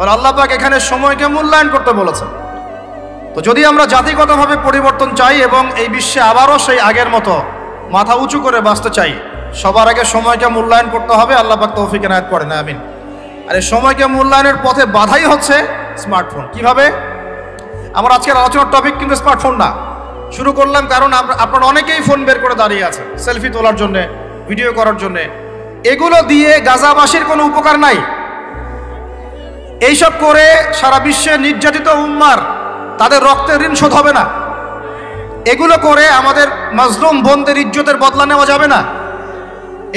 আর আল্লাহ পাক এখানে সময়কে মূল্যায়ন করতে বলেছেন। তো যদি আমরা জাতিগতভাবে পরিবর্তন চাই এবং এই বিশ্বে আবারও সেই আগের মতো মাথা উঁচু করে বাঁচতে চাই, সবার আগে সময়কে মূল্যায়ন করতে হবে। আল্লাহ পাক তৌফিক এনায়েত করেন, আমিন। আর এই সময়কে মূল্যায়নের পথে বাধাই হচ্ছে স্মার্টফোন। কিভাবে? আমার আজকের আলোচনার টপিক কিন্তু স্মার্টফোন না। শুরু করলাম কারণ আপনারা অনেকেই ফোন বের করে দাঁড়িয়ে আছে সেলফি তোলার জন্যে, ভিডিও করার জন্যে। এগুলো দিয়ে গাজাবাসীর কোনো উপকার নাই। এইসব করে সারা বিশ্বে নির্যাতিত উম্মার তাদের রক্তের ঋণ শোধ হবে না। এগুলো করে আমাদের মাজলুম বোনদের ইজ্জতের বদলা নেওয়া যাবে না।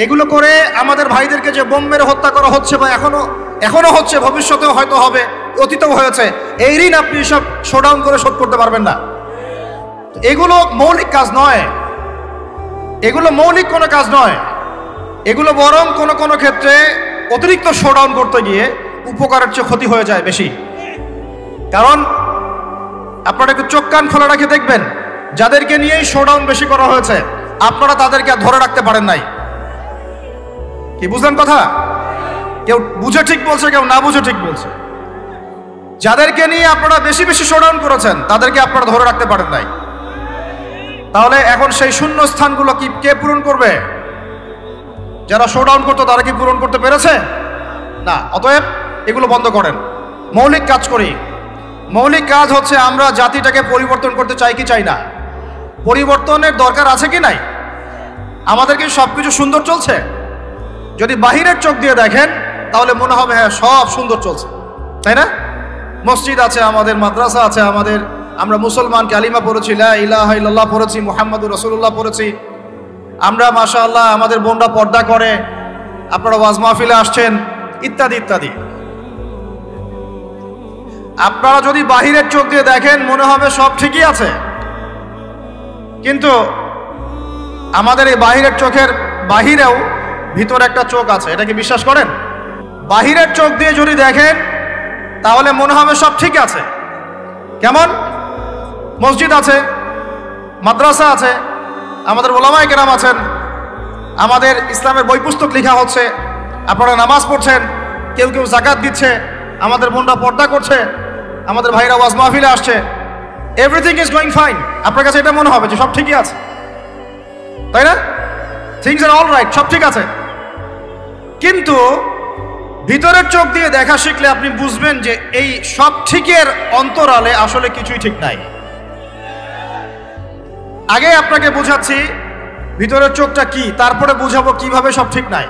এগুলো করে আমাদের ভাইদেরকে যে বোম মেরে হত্যা করা হচ্ছে বা এখনো হচ্ছে, ভবিষ্যতেও হয়তো হবে, অতীতেও হয়েছে, এই ঋণ আপনি সব শোডাউন করে শোধ করতে পারবেন না। এগুলো মৌলিক কাজ নয়, এগুলো মৌলিক কোনো কাজ নয়। এগুলো বরং কোনো কোনো ক্ষেত্রে অতিরিক্ত শোডাউন করতে গিয়ে উপকারের চেয়ে ক্ষতি হয়ে যায় বেশি। কারণ আপনারা একটু চোখ কান খোলা রাখে দেখবেন, যাদেরকে নিয়েই শোডাউন বেশি করা হয়েছে আপনারা তাদেরকে আর ধরে রাখতে পারেন নাই। কি বুঝলেন কথা? কেউ বুঝে ঠিক বলছে, কেউ না বুঝে ঠিক বলছে। যাদেরকে নিয়ে আপনারা বেশি বেশি শোডাউন করেছেন তাদেরকে আপনারা ধরে রাখতে পারেন নাই। তাহলে এখন সেই শূন্য স্থানগুলো কি কে পূরণ করবে? যারা শোডাউন করতো তারা কি পূরণ করতে পেরেছে? না। অতএব এগুলো বন্ধ করেন, মৌলিক কাজ করি। মৌলিক কাজ হচ্ছে আমরা জাতিটাকে পরিবর্তন করতে চাই কি চাই না? পরিবর্তনের দরকার আছে কি নাই? আমাদের কি সব কিছু সুন্দর চলছে? যদি বাহিরের চোখ দিয়ে দেখেন তাহলে মনে হবে হ্যাঁ সব সুন্দর চলছে, তাই না? মসজিদ আছে আমাদের, মাদ্রাসা আছে আমাদের, আমরা মুসলমান কালিমা পড়েছি, লা ইলাহা ইল্লাল্লাহ পড়েছি, মুহাম্মাদুর রাসূলুল্লাহ পড়েছি, আমরা মাশাআল্লাহ আমাদের বোনরা পর্দা করে, আপনারা ওয়াজ মাহফিলে আসছেন, ইত্যাদি ইত্যাদি। আপনারা যদি বাহিরের চোখ দিয়ে দেখেন মনে হবে সব ঠিকই আছে, কিন্তু আমাদের এই বাহিরের চোখের বাহিরেও ভিতরে একটা চোখ আছে, এটা কি বিশ্বাস করেন? বাহিরের চোখ দিয়ে যদি দেখেন তাহলে মনে হবে সব ঠিক আছে। কেমন? মসজিদ আছে, মাদ্রাসা আছে, আমাদের ওলামায়ে কেরাম আছেন, আমাদের ইসলামের বই পুস্তক লেখা হচ্ছে, আপনারা নামাজ পড়ছেন, কেউ কেউ যাকাত দিচ্ছে, আমাদের বোনরা পর্দা করছে, আমাদের ভাইরা ওয়াজ মাহফিলে আসছে, এভরিথিং ইজ গোয়িং ফাইন। আপনার কাছে এটা মনে হবে যে সব ঠিকই আছে, তাই না? থিংস আর অল রাইট, সব ঠিক আছে। কিন্তু ভিতরের চোখ দিয়ে দেখা শিখলে আপনি বুঝবেন যে এই সব ঠিকের অন্তরালে আসলে কিছুই ঠিক নাই। আগে আপনাকে বোঝাচ্ছি ভিতরের চোখটা কি, তারপরে বুঝাবো কিভাবে সব ঠিক নাই।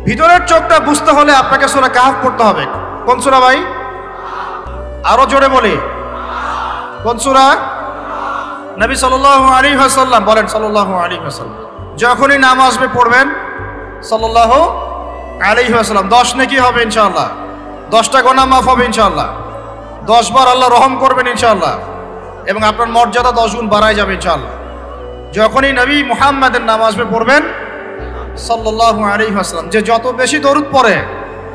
ভিতরের চোখটা বুঝতে হলে আপনাকে সূরা কাহফ পড়তে হবে। কোন সূরা ভাই? আরো জোরে বলি, কোন সূরা? নবী সাল্লাল্লাহু আলাইহি ওয়াসাল্লাম বলেন, সাল্লাল্লাহু আলাইহি ওয়াসাল্লাম যখনই নাম আসবে পড়বেন সাল্লাল্লাহু আলাইহি ওয়াসাল্লাম। 10 নেকি হবে ইনশাআল্লাহ, 10টা গুনাহ মাফ হবে ইনশাআল্লাহ, 10 বার আল্লাহ রহম করবেন ইনশাআল্লাহ, এবং আপনার মর্যাদা 10 গুণ বাড়ায় যাবে ইনশাআল্লাহ। যখনই নবী মুহাম্মাদের নাম আসবে পড়বেন সাল্লাল্লাহু আলাইহি ওয়াসাল্লাম। যে যত বেশি দরুদ পড়ে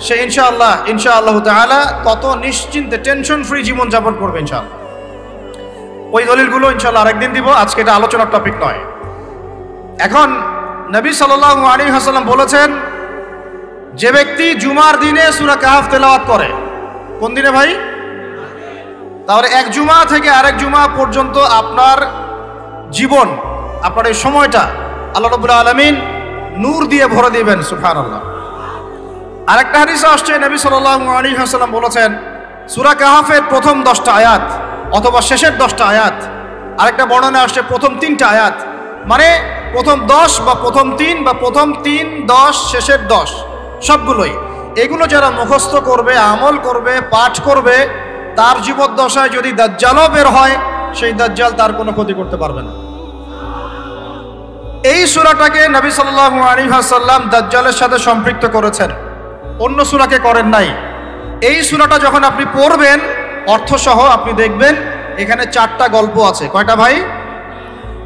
সে ইনশাআল্লাহ তাআলা তত নিশ্চিন্তে টেনশন ফ্রি জীবন যাপন করবে ইনশাআল্লাহ। ওই দলিলগুলো ইনশাআল্লাহ আরেকদিন দিব, আজকে এটা আলোচনার টপিক নয়। এখন নবী সাল্লাল্লাহু আলাইহি ওয়াসাল্লাম বলেছেন, যে ব্যক্তি জুমার দিনে সূরা কাহফ তেলাওয়াত করে, কোন দিনে ভাই? তাহলে এক জুমা থেকে আরেক জুমা পর্যন্ত আপনার জীবন, আপনার এই সময়টা আল্লাহ রাব্বুল আলামিন নূর দিয়ে ভরে দিবেন। সুবহানাল্লাহ। আরেকটা হাদিসে আসছে নবী সাল্লাল্লাহু আলাইহি ওয়াসাল্লাম বলেছেন, সূরা কাহফের প্রথম 10টা আয়াত অথবা শেষের 10টা আয়াত, আরেকটা বর্ণনা আসছে প্রথম 3টা আয়াত, মানে প্রথম 10 বা প্রথম 3 বা প্রথম 3, 10, শেষের 10 সবগুলোই। এগুলো যারা মুখস্থ করবে, আমল করবে, পাঠ করবে, তার জীবদ্দশায় যদি দাজ্জালও বের হয় সেই দাজ্জাল তার কোনো ক্ষতি করতে পারবে না। এই সূরাটাকে নবী সাল্লাল্লাহু আলাইহি ওয়াসাল্লাম দাজ্জালের সাথে সম্পৃক্ত করেছেন, অন্য সূরাকে করেন নাই। এই সূরাটা যখন আপনি পড়বেন অর্থসহ আপনি দেখবেন এখানে 4টা গল্প আছে। কয়টা ভাই?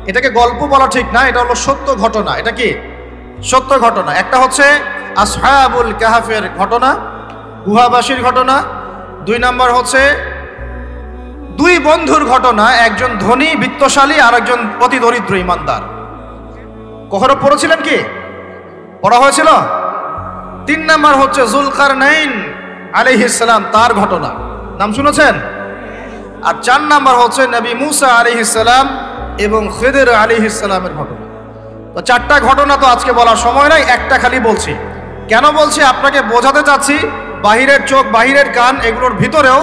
এটাকে গল্প বলা ঠিক না, এটা হলো সত্য ঘটনা। এটা কি? সত্য ঘটনা। একটা হচ্ছে আসহাবুল কাহফের ঘটনা, গুহাবাসীর ঘটনা। 2 নম্বর হচ্ছে 2 বন্ধুর ঘটনা, একজন ধনী বিত্তশালী আর একজন অতি দরিদ্র ইমানদার। কখনো পড়েছিলেন কি? পড়া হয়েছিল? 3 নম্বর হচ্ছে জুলকারনাইন আলাইহিস সালাম তার ঘটনা, নাম শুনেছেন? আর 4 নাম্বার হচ্ছে নবী মুসা আলাইহিস সালাম এবং খিদর আলাইহিস সালামের ঘটনা। তো 4টা ঘটনা তো আজকে বলার সময় নাই, একটা খালি বলছি। কেন বলছি? আপনাকে বোঝাতে চাচ্ছি বাহিরের চোখ, বাহিরের কান, এগুলোর ভিতরেও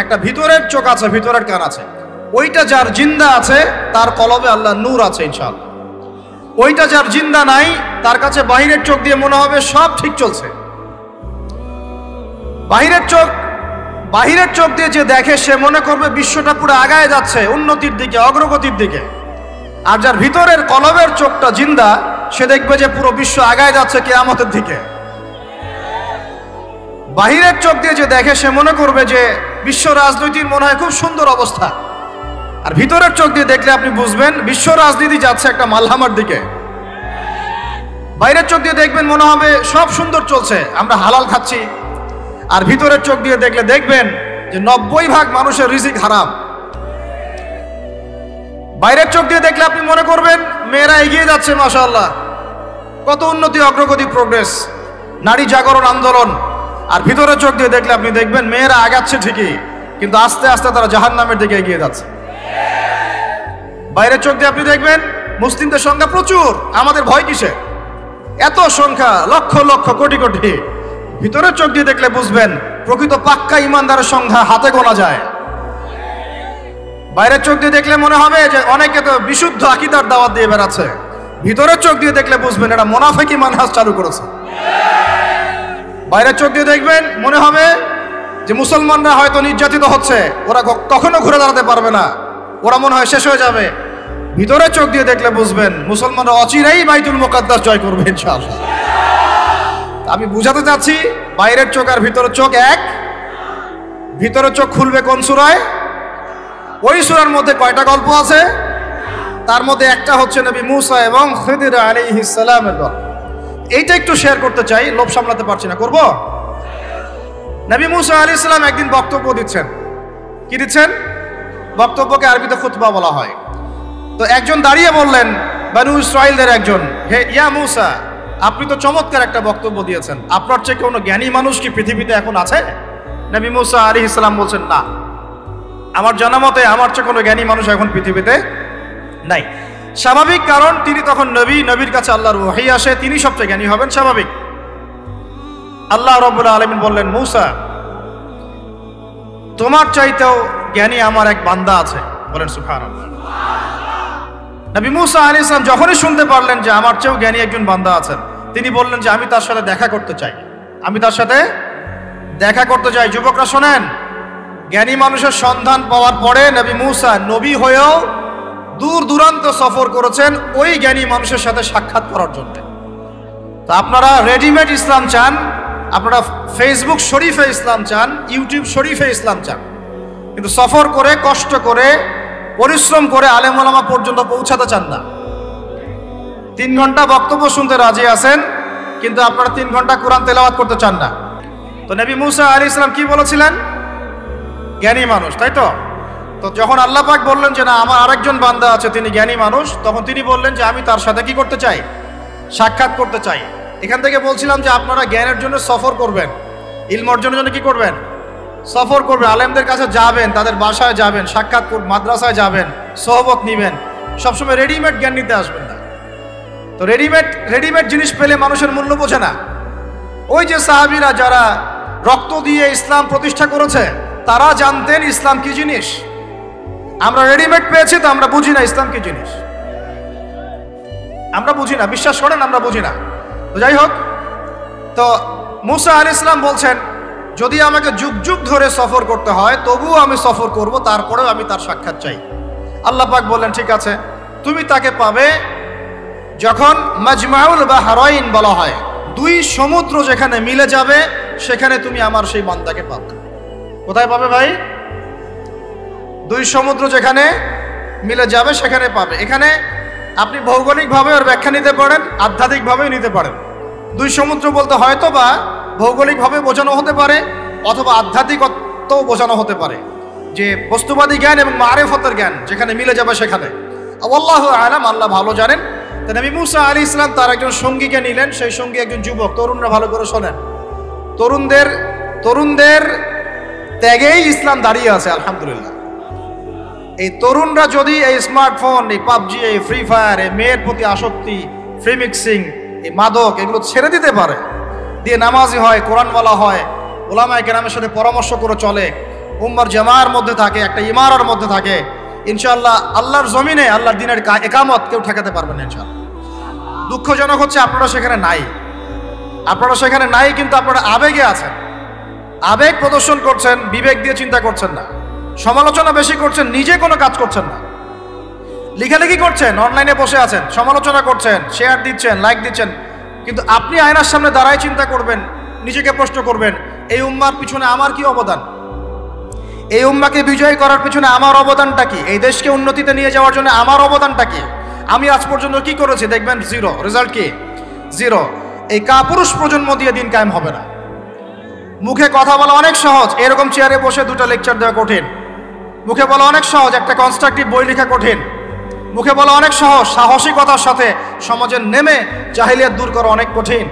একটা ভিতরের চোখ আছে, ভিতরের কান আছে। ওইটা যার জিন্দা আছে তার কলবে আল্লাহ নূর আছে ইনশাআল্লাহ। ওইটা যার জিন্দা নাই তার কাছে বাহিরের চোখ দিয়ে মনে হবে সব ঠিক চলছে। বাহিরের চোখ দিয়ে যে দেখে সে মনে করবে বিশ্বটা পুরো আগায় যাচ্ছে উন্নতির দিকে, অগ্রগতির দিকে। আর যার ভিতরের কলবের চোখটা জিন্দা সে দেখবে যে পুরো বিশ্ব আগায় যাচ্ছে কিয়ামতের দিকে। বাহিরের চোখ দিয়ে যে দেখে সে মনে করবে যে বিশ্ব রাজনীতির মনে হয় খুব সুন্দর অবস্থা। আর ভিতরের চোখ দিয়ে দেখলে আপনি বুঝবেন বিশ্ব রাজনীতি যাচ্ছে একটা মালহামার দিকে। বাইরের চোখ দিয়ে দেখবেন মনে হবে সব সুন্দর চলছে, আমরা হালাল খাচ্ছি। আর ভিতরের চোখ দিয়ে দেখলে দেখবেন যে 90% মানুষের রিজিক হারাম। বাইরের চোখ দিয়ে দেখলে আপনি মনে করবেন মেয়েরা এগিয়ে যাচ্ছে, মাশাআল্লাহ, কত উন্নতি, অগ্রগতি, প্রোগ্রেস, নারী জাগরণ আন্দোলন। আর ভিতরের চোখ দিয়ে দেখলে আপনি দেখবেন মেয়েরা আগাচ্ছে ঠিকই, কিন্তু আস্তে আস্তে তারা জাহান্নামের দিকে এগিয়ে যাচ্ছে। বাইরের চোখ দিয়ে আপনি দেখবেন মুসলিমদের সংখ্যা প্রচুর, আমাদের ভয় কিসে, এত সংখ্যা, লক্ষ লক্ষ, কোটি কোটি। ভিতরের চোখ দিয়ে দেখলে বুঝবেন প্রকৃত পাক্কা ইমানদারের সংখ্যা হাতে গোনা যায়। বাইরের চোখ দিয়ে দেখলে মনে হবে যে অনেকে তো বিশুদ্ধ আকীদার দাওয়াত দিয়ে বেড়াচ্ছে। ভিতরের চোখ দিয়ে দেখলে বুঝবেন এটা মুনাফিকি মানহাজ চালু করেছে। বাইরের চোখ দিয়ে দেখবেন মনে হবে যে মুসলমানরা হয়তো নির্যাতিত হচ্ছে, ওরা কখনো ঘুরে দাঁড়াতে পারবে না, ওরা মনে হয় শেষ হয়ে যাবে। ভিতরের চোখ দিয়ে দেখলে বুঝবেন মুসলমানরা অচিরেই বাইতুল মুকাদ্দাস জয় করবে ইনশাআল্লাহ। আমি বুঝাতে চাচ্ছি বাইরের চোখ আর ভিতরের চোখ এক। ভিতরের চোখ খুলবে কোন সূরায়? ওই সূরার মধ্যে কয়টা গল্প আছে? তার মধ্যে একটা হচ্ছে নবী মুসা এবং খিদর আলাইহিস সালামের গল্প। এইটা একটু শেয়ার করতে চাই, লোভ সামলাতে পারছি না, করব। নবী মুসা আলাইহিস সালাম একদিন বক্তব্য দিচ্ছেন। কি দিচ্ছেন? বক্তব্যকে আরবিতে খুতবা বলা হয়। তো একজন দাঁড়িয়ে বললেন, বনু ইসরাইলদের একজন, হে ইয়া মুসা, আপনি তো চমৎকার একটা বক্তব্য দিয়েছেন, আপনার চেয়ে কোনো জ্ঞানী মানুষ কি পৃথিবীতে এখন আছে? নবী মুসা আলাইহিস সালাম বলছেন, না, আমার জানা মতে আমার চেয়ে কোনো জ্ঞানী মানুষ এখন পৃথিবীতে নাই। স্বাভাবিক, কারণ তিনি তখন নবী, নবীর কাছে আল্লাহর ওহী আসে, তিনি সবচেয়ে জ্ঞানী হবেন, স্বাভাবিক। আল্লাহ রাব্বুল আলামিন বললেন, মুসা, তোমার চাইতেও জ্ঞানী আমার এক বান্দা আছে। বলেন সুবহানাল্লাহ। নবী মুসা আলাইহিস সালাম যখনই শুনতে পারলেন যে আমার চেয়েও জ্ঞানী একজন বান্দা আছেন, তিনি বললেন যে আমি তার সাথে দেখা করতে চাই, আমি তার সাথে দেখা করতে চাই। যুবকরা শোনেন, জ্ঞানী মানুষের সন্ধান পাওয়ার পরে নবী মুসা নবী হয়েও দূর দূরান্ত সফর করেছেন ওই জ্ঞানী মানুষের সাথে সাক্ষাৎ করার জন্য। তা আপনারা রেডিমেড ইসলাম চান, আপনারা ফেসবুক শরীফে ইসলাম চান, ইউটিউব শরীফে ইসলাম চান, কিন্তু সফর করে, কষ্ট করে, পরিশ্রম করে আলেম ওলামা পর্যন্ত পৌঁছাতে চান না। 3 ঘন্টা বক্তব্য শুনতে রাজি আছেন, কিন্তু আপনারা 3 ঘন্টা কোরআন তেলাওয়াত করতে চান না। তো নবী মুসা আলাইহিস সালাম কি বলেছিলেন? জ্ঞানী মানুষ, তাই তো? তো যখন আল্লাহ পাক বললেন যে না, আমার আরেকজন বান্দা আছে, তিনি জ্ঞানী মানুষ, তখন তিনি বললেন যে আমি তার সাথে কি করতে চাই? সাক্ষাৎ করতে চাই। এখান থেকে বলছিলাম যে আপনারা জ্ঞানের জন্য সফর করবেন, ইলম অর্জনের জন্য কি করবেন? সফর করবেন, আলেমদের কাছে যাবেন, তাদের বাসায় যাবেন, সাক্ষাৎ করবেন, মাদ্রাসায় যাবেন, সোহবত নিবেন। সবসময় রেডিমেড জ্ঞান নিতে আসবেন না। তো রেডিমেড জিনিস পেলে মানুষের মূল্য বোঝে না। ওই যে সাহাবীরা যারা রক্ত দিয়ে ইসলাম প্রতিষ্ঠা করেছে, তারা জানতেন ইসলাম কি জিনিস। আমরা রেডিমেড পেয়েছি তো আমরা বুঝি না ইসলাম কি জিনিস, আমরা বুঝি না, বিশ্বাস করেন আমরা বুঝি না। তো যাই হোক, তো মুসা আলাইহিস সালাম বলছেন যদি আমাকে যুগ যুগ ধরে সফর করতে হয় তবুও আমি সফর করব, তারপরেও আমি তার সাক্ষাৎ চাই। আল্লাহ পাক বললেন ঠিক আছে, তুমি তাকে পাবে যখন মাজমাউল বাহরাইন বলা হয়, 2 সমুদ্র যেখানে মিলে যাবে সেখানে তুমি আমার সেই বান্দাকে পাবে। কোথায় পাবে ভাই? 2 সমুদ্র যেখানে মিলে যাবে সেখানে পাবে। এখানে আপনি ভৌগোলিকভাবে ওর ব্যাখ্যা নিতে পারেন, আধ্যাত্মিকভাবেও নিতে পারেন। 2 সমুদ্র বলতে হয়তো বা ভৌগোলিকভাবে বোঝানো হতে পারে, অথবা আধ্যাত্মিকতাও বোঝানো হতে পারে, যে বস্তুবাদী জ্ঞান এবং মারিফতের জ্ঞান যেখানে মিলে যাবে সেখানে। আল্লাহু আলাম, আল্লাহ ভালো জানেন। তো নবী মুসা আলাইহিস সালাম তার একজন সঙ্গীকে নিলেন, সেই সঙ্গী একজন যুবক। তরুণরা ভালো করে শোনেন, তরুণদের তরুণদের ত্যাগেই ইসলাম দাঁড়িয়ে আছে আলহামদুলিল্লাহ। এই তরুণরা যদি এই স্মার্টফোন, এই পাবজি, এই ফ্রি ফায়ার, এই মেয়ের প্রতি আসক্তি, ফ্রি মিক্সিং, এই মাদক এগুলো ছেড়ে দিতে পারে, দিয়ে নামাজি হয়, কোরআনওয়ালা হয়, ওলামায়ে কেরামের সাথে পরামর্শ করে চলে, উম্মার জামার মধ্যে থাকে, একটা ইমারার মধ্যে থাকে, ইনশাআল্লাহ আল্লাহর জমিনে আল্লাহর দিনের একামত কেউ ঠেকাতে পারবে না ইনশাআল্লাহ। দুঃখজনক হচ্ছে আপনারা সেখানে নাই, আপনারা সেখানে নাই, কিন্তু আপনারা আবেগে আছেন, আবেগ প্রদর্শন করছেন, বিবেক দিয়ে চিন্তা করছেন না, সমালোচনা বেশি করছেন, নিজে কোনো কাজ করছেন না, লেখালেখি করছেন, অনলাইনে বসে আছেন, সমালোচনা করছেন, শেয়ার দিচ্ছেন, লাইক দিচ্ছেন, কিন্তু আপনি আয়নার সামনে দাঁড়ায় চিন্তা করবেন, নিজেকে প্রশ্ন করবেন, এই উম্মার পিছনে আমার কি অবদান, এই উম্মাকে বিজয় করার পিছনে আমার অবদানটা কি, এই দেশকে উন্নতিতে নিয়ে যাওয়ার জন্য আমার অবদানটা কি, আমি আজ পর্যন্ত কি করেছি, দেখবেন জিরো, রেজাল্ট কি জিরো। এই কাপুরুষ প্রজন্ম দিয়ে দিন কায়েম হবে না। মুখে কথা বলা অনেক সহজ, এরকম চেয়ারে বসে দুটো লেকচার দেওয়া কঠিন। মুখে বলা অনেক সহজ, একটা কনস্ট্রাকটিভ বই লেখা কঠিন। মুখে বলা অনেক সহজ, সাহসিকতার সাথে সমাজের নেমে জাহিলিয়াত দূর করা অনেক কঠিন।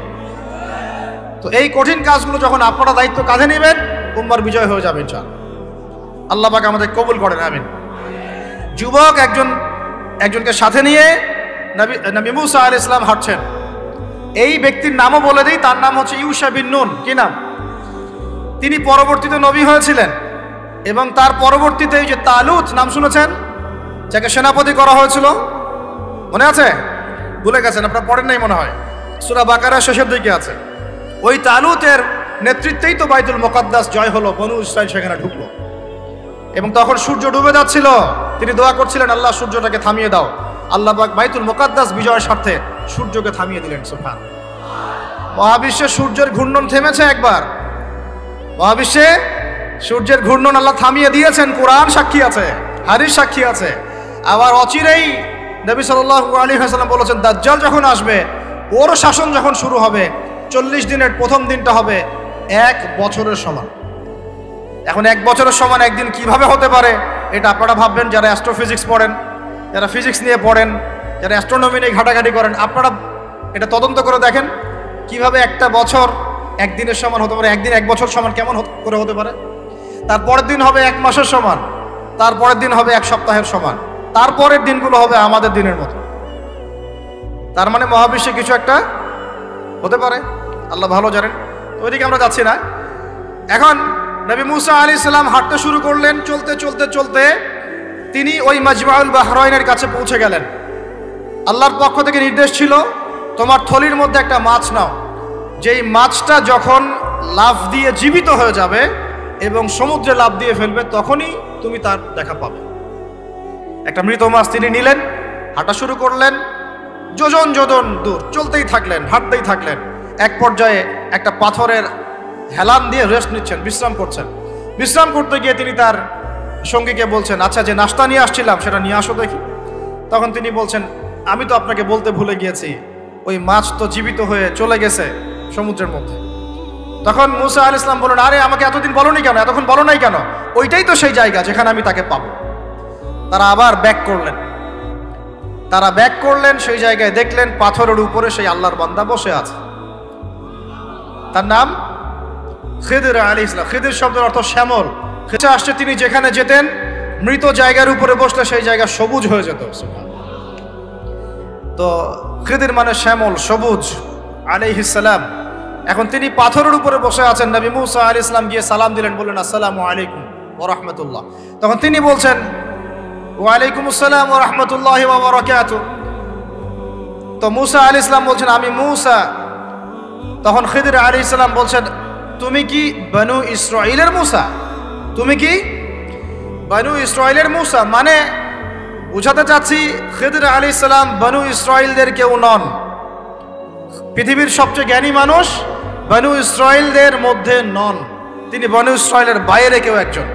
তো এই কঠিন কাজগুলো যখন আপনারা দায়িত্ব কাঁধে নেবেন, উম্মার বিজয় হয়ে যাবে ইনশাআল্লাহ। আল্লাহ পাক আমাদের কবুল করেন, আমিন। যুবক একজনকে সাথে নিয়ে নবী মুসা আলাইহিস সালাম হাঁটছেন। এই ব্যক্তির নামও বলে দিই, তার নাম হচ্ছে ইউশা বিন নুন। কি নাম? তিনি পরবর্তীতে নবী হয়েছিলেন, এবং তার পরবর্তীতে এই যে তালুত নাম শুনেছেন, যাকে সেনাপতি করা হয়েছিল, মনে আছে? ভুলে গেছেন, আপনারা পড়েন নাই মনে হয়, সূরা বাকারার শেষের দিকে আছে। ওই তালুতের নেতৃত্বেই তো বাইতুল মুকাদ্দাস জয় হলো, বনু ইসরাইল সেখানে ঢুকলো। এবং তখন সূর্য ডুবে যাচ্ছিল, তিনি দোয়া করছিলেন, আল্লাহ সূর্যটাকে থামিয়ে দাও। আল্লাহ পাক বাইতুল মুকাদ্দাস বিজয়ের স্বার্থে সূর্যকে থামিয়ে দিলেন। সুবহান। মহাবিশ্বে সূর্যের ঘূর্ণন থেমেছে একবার, মহাবিশ্বে সূর্যের ঘূর্ণন আল্লাহ থামিয়ে দিয়েছেন। কোরআন সাক্ষী আছে, হাদিস সাক্ষী আছে। আবার অচিরেই নবী সাল্লাল্লাহু আলাইহি ওয়াসাল্লাম বলেছেন, দাজ্জাল যখন আসবে, ওর শাসন যখন শুরু হবে, 40 দিনের প্রথম দিনটা হবে 1 বছরের সমান। এখন 1 বছরের সমান একদিন কিভাবে হতে পারে, এটা আপনারা ভাববেন, যারা অ্যাস্ট্রোফিজিক্স পড়েন, যারা ফিজিক্স নিয়ে পড়েন, যারা অ্যাস্ট্রোনমি নিয়ে ঘাটাঘাটি করেন, আপনারা এটা তদন্ত করে দেখেন কিভাবে একটা বছর একদিনের সমান হতে পারে, একদিন 1 বছর সমান কেমন করে হতে পারে। তারপরের দিন হবে 1 মাসের সমান, তারপরের দিন হবে 1 সপ্তাহের সমান, তারপরের দিনগুলো হবে আমাদের দিনের মতো। তার মানে মহাবিশ্বে কিছু একটা হতে পারে, আল্লাহ ভালো জানেন। তো ওইদিকে আমরা যাচ্ছি না। এখন নবী মুসা আলাইহিস সালাম হাঁটতে শুরু করলেন। চলতে চলতে চলতে তিনি ওই মাজমাউল বাহরাইনের কাছে পৌঁছে গেলেন। আল্লাহর পক্ষ থেকে নির্দেশ ছিল, তোমার থলির মধ্যে একটা মাছ নাও, যেই মাছটা যখন লাফ দিয়ে জীবিত হয়ে যাবে এবং সমুদ্রে লাফ দিয়ে ফেলবে, তখনই তুমি তার দেখা পাবে। একটা মৃত মাছ তিনি নিলেন, হাঁটা শুরু করলেন, যোজন যোজন দূর চলতেই থাকলেন, হাঁটতেই থাকলেন। এক পর্যায়ে একটা পাথরের হেলান দিয়ে রেস্ট নিচ্ছেন, বিশ্রাম করছেন। বিশ্রাম করতে গিয়ে তিনি তার সঙ্গীকে বলছেন, আচ্ছা, যে নাস্তা নিয়ে আসছিলাম সেটা নিয়ে আসো দেখি। তখন তিনি বলছেন, আমি তো আপনাকে বলতে ভুলে গিয়েছি, ওই মাছ তো জীবিত হয়ে চলে গেছে সমুদ্রের মধ্যে। তখন মুসা আলাইহিস সালাম বললেন, আরে আমাকে এতদিন বলোনি কেন, এতক্ষণ বলো নাই কেন? ওইটাই তো সেই জায়গা যেখানে আমি তাকে পাবো। তারা আবার ব্যাক করলেন, সেই জায়গায় দেখলেন পাথরের উপরে সেই আল্লাহর বান্দা বসে আছে। তার নাম খিদির আলাইহিস সালাম। খিদির শব্দের অর্থ শ্যামল। খেঁচে আসছে, তিনি যেখানে যেতেন মৃত জায়গার উপরে বসলে সেই জায়গা সবুজ হয়ে যেত। তো খিদির মানে শ্যামল, সবুজ আলাইহিস সালাম। এখন তিনি পাথরের উপরে বসে আছেন। নবী মুসা আলাইহিস সালাম গিয়ে সালাম দিলেন, বললেন, আসসালামু আলাইকুম ওয়া রাহমাতুল্লাহ। তখন তিনি বলছেন, ওয়া আলাইকুম আসসালাম ওয়া রাহমাতুল্লাহি ওয়া বারাকাতুহু। তো মুসা আলাইহিস সালাম বলছেন, আমি মুসা। তখন খিদির আলাইহিস সালাম বলছেন, তুমি কি বনু ইসরাইলের মুসা? তুমি কি বনু ইসরাইলের মুসা? মানে বুঝাতে চাচ্ছি, খিদির আলাইহিস সালাম বনু ইসরাইলদের কেউ নন। পৃথিবীর সবচেয়ে জ্ঞানী মানুষ বনু ইসরাইলদের মধ্যে নন, তিনি বনু ইসরাইলের বাইরে কেউ একজন।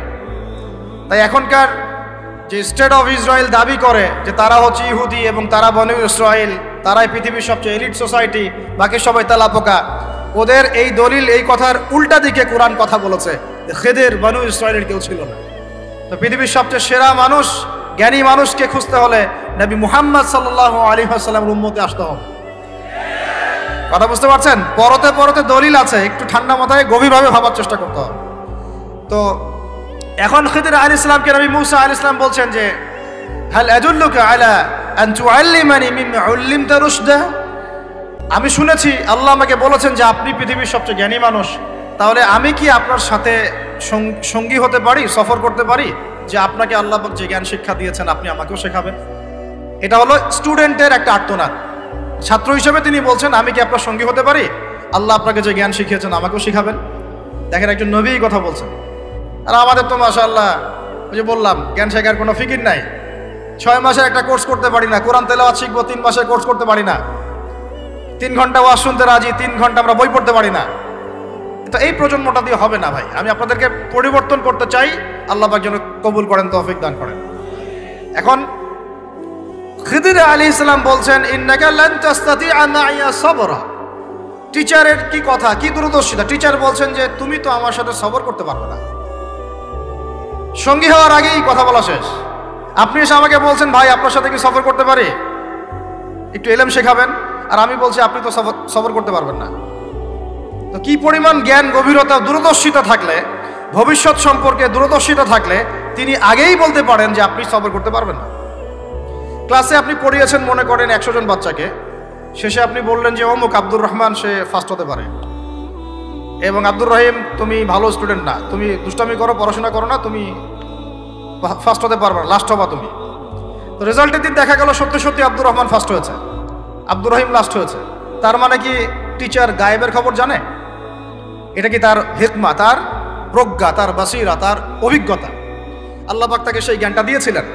তাই এখনকার যে স্টেট অফ ইসরায়েল দাবি করে যে তারা হচ্ছে ইহুদি এবং তারা বনু ইসরাইল, তারাই পৃথিবীর সবচেয়ে এলিট সোসাইটি, বাকি সবাই তেলাপোকা, ওদের এই দলিল, এই কথার উল্টা দিকে কোরআন কথা বলেছে, খিদির বনু ইসরাইলের কেউ ছিল না। তো পৃথিবীর সবচেয়ে সেরা মানুষ, জ্ঞানী মানুষকে খুঁজতে হলে নবী মুহাম্মদ সাল্লাল্লাহু আলাইহি ওয়াসাল্লামের উম্মতে আসতে হবে। কথা বুঝতে পারছেন? পরতে পরতে দলিল আছে, একটু ঠান্ডা মাথায় গভীরভাবে ভাবার চেষ্টা করতে হবে। তো এখন খিদির আলাইহিস সালামকে নবী মুসা আলাইহিস সালাম বলছেন যে হাল আদুল্লুকা আলা আন তুআল্লিমানি মিম্মা উল্লিমতা রুশদা, আমি শুনেছি আল্লাহ আমাকে বলেছেন যে আপনি পৃথিবীর সবচেয়ে জ্ঞানী মানুষ, তাহলে আমি কি আপনার সাথে সঙ্গী হতে পারি, সফর করতে পারি, যে আপনাকে আল্লাহ পাক যে জ্ঞান শিক্ষা দিয়েছেন আপনি আমাকেও শেখাবেন? এটা হলো স্টুডেন্টের একটা আর্তনাদ। ছাত্র হিসেবে তিনি বলছেন আমি কি আপনার সঙ্গী হতে পারি, আল্লাহ আপনাকে যে জ্ঞান শিখিয়েছেন আমাকেও শিখাবেন। দেখেন একজন নবী কথা বলছেন। আর আমাদের তো মাশাআল্লাহ ওই যে বললাম জ্ঞান শেখার কোনো ফিকির নাই। 6 মাসের একটা কোর্স করতে পারি না, কোরআন তেলাওয়াত শিখবো 3 মাসের কোর্স করতে পারি না, 3 ঘন্টা ওয়াজ শুনতে রাজি, 3 ঘন্টা আমরা বই পড়তে পারি না। তো এই প্রজন্মটা দিয়ে হবে না ভাই। আমি আপনাদেরকে পরিবর্তন করতে চাই, আল্লাহ পাক যেন কবুল করেন, তৌফিক দান করেন। এখন খিদির আলাইহিস সালাম বলছেন ইন্নাকা লান তাস্তাতিআ মাইয়া সাবরা। টিচারের কি কথা, কি দূরদর্শিতা! টিচার বলছেন যে তুমি তো আমার সাথে সবর করতে পারবে না। সঙ্গী হওয়ার আগেই কথা বলা শেষ। আপনি এসে আমাকে বলছেন ভাই আপনার সাথে কি সফর করতে পারি, একটু এলেম শেখাবেন, আর আমি বলছি আপনি তো সফর করতে পারবেন না। তো কি পরিমাণ জ্ঞান, গভীরতা, দূরদর্শিতা থাকলে, ভবিষ্যৎ সম্পর্কে দূরদর্শিতা থাকলে তিনি আগেই বলতে পারেন যে আপনি সফর করতে পারবেন না। ক্লাসে আপনি পড়িয়েছেন মনে করেন 100 জন বাচ্চাকে, শেষে আপনি বললেন যে অমুক আব্দুর রহমান সে ফার্স্ট হতে পারে, এবং আব্দুর রহিম তুমি ভালো স্টুডেন্ট না, তুমি দুষ্টামি করো, পড়াশোনা করো না, তুমি ফার্স্ট হতে পারবে না, লাস্ট হবা তুমি। তো রেজাল্টের দিন দেখা গেল সত্যি সত্যি আব্দুর রহমান ফার্স্ট হয়েছে, আব্দুর রহিম লাস্ট হয়েছে। তার মানে কি টিচার গায়েবের খবর জানে? এটা কি তার হিকমা, তার প্রজ্ঞা, তার বাসিরা, তার অভিজ্ঞতা? আল্লাহ পাক তাকে সেই জ্ঞানটা দিয়েছিলেন।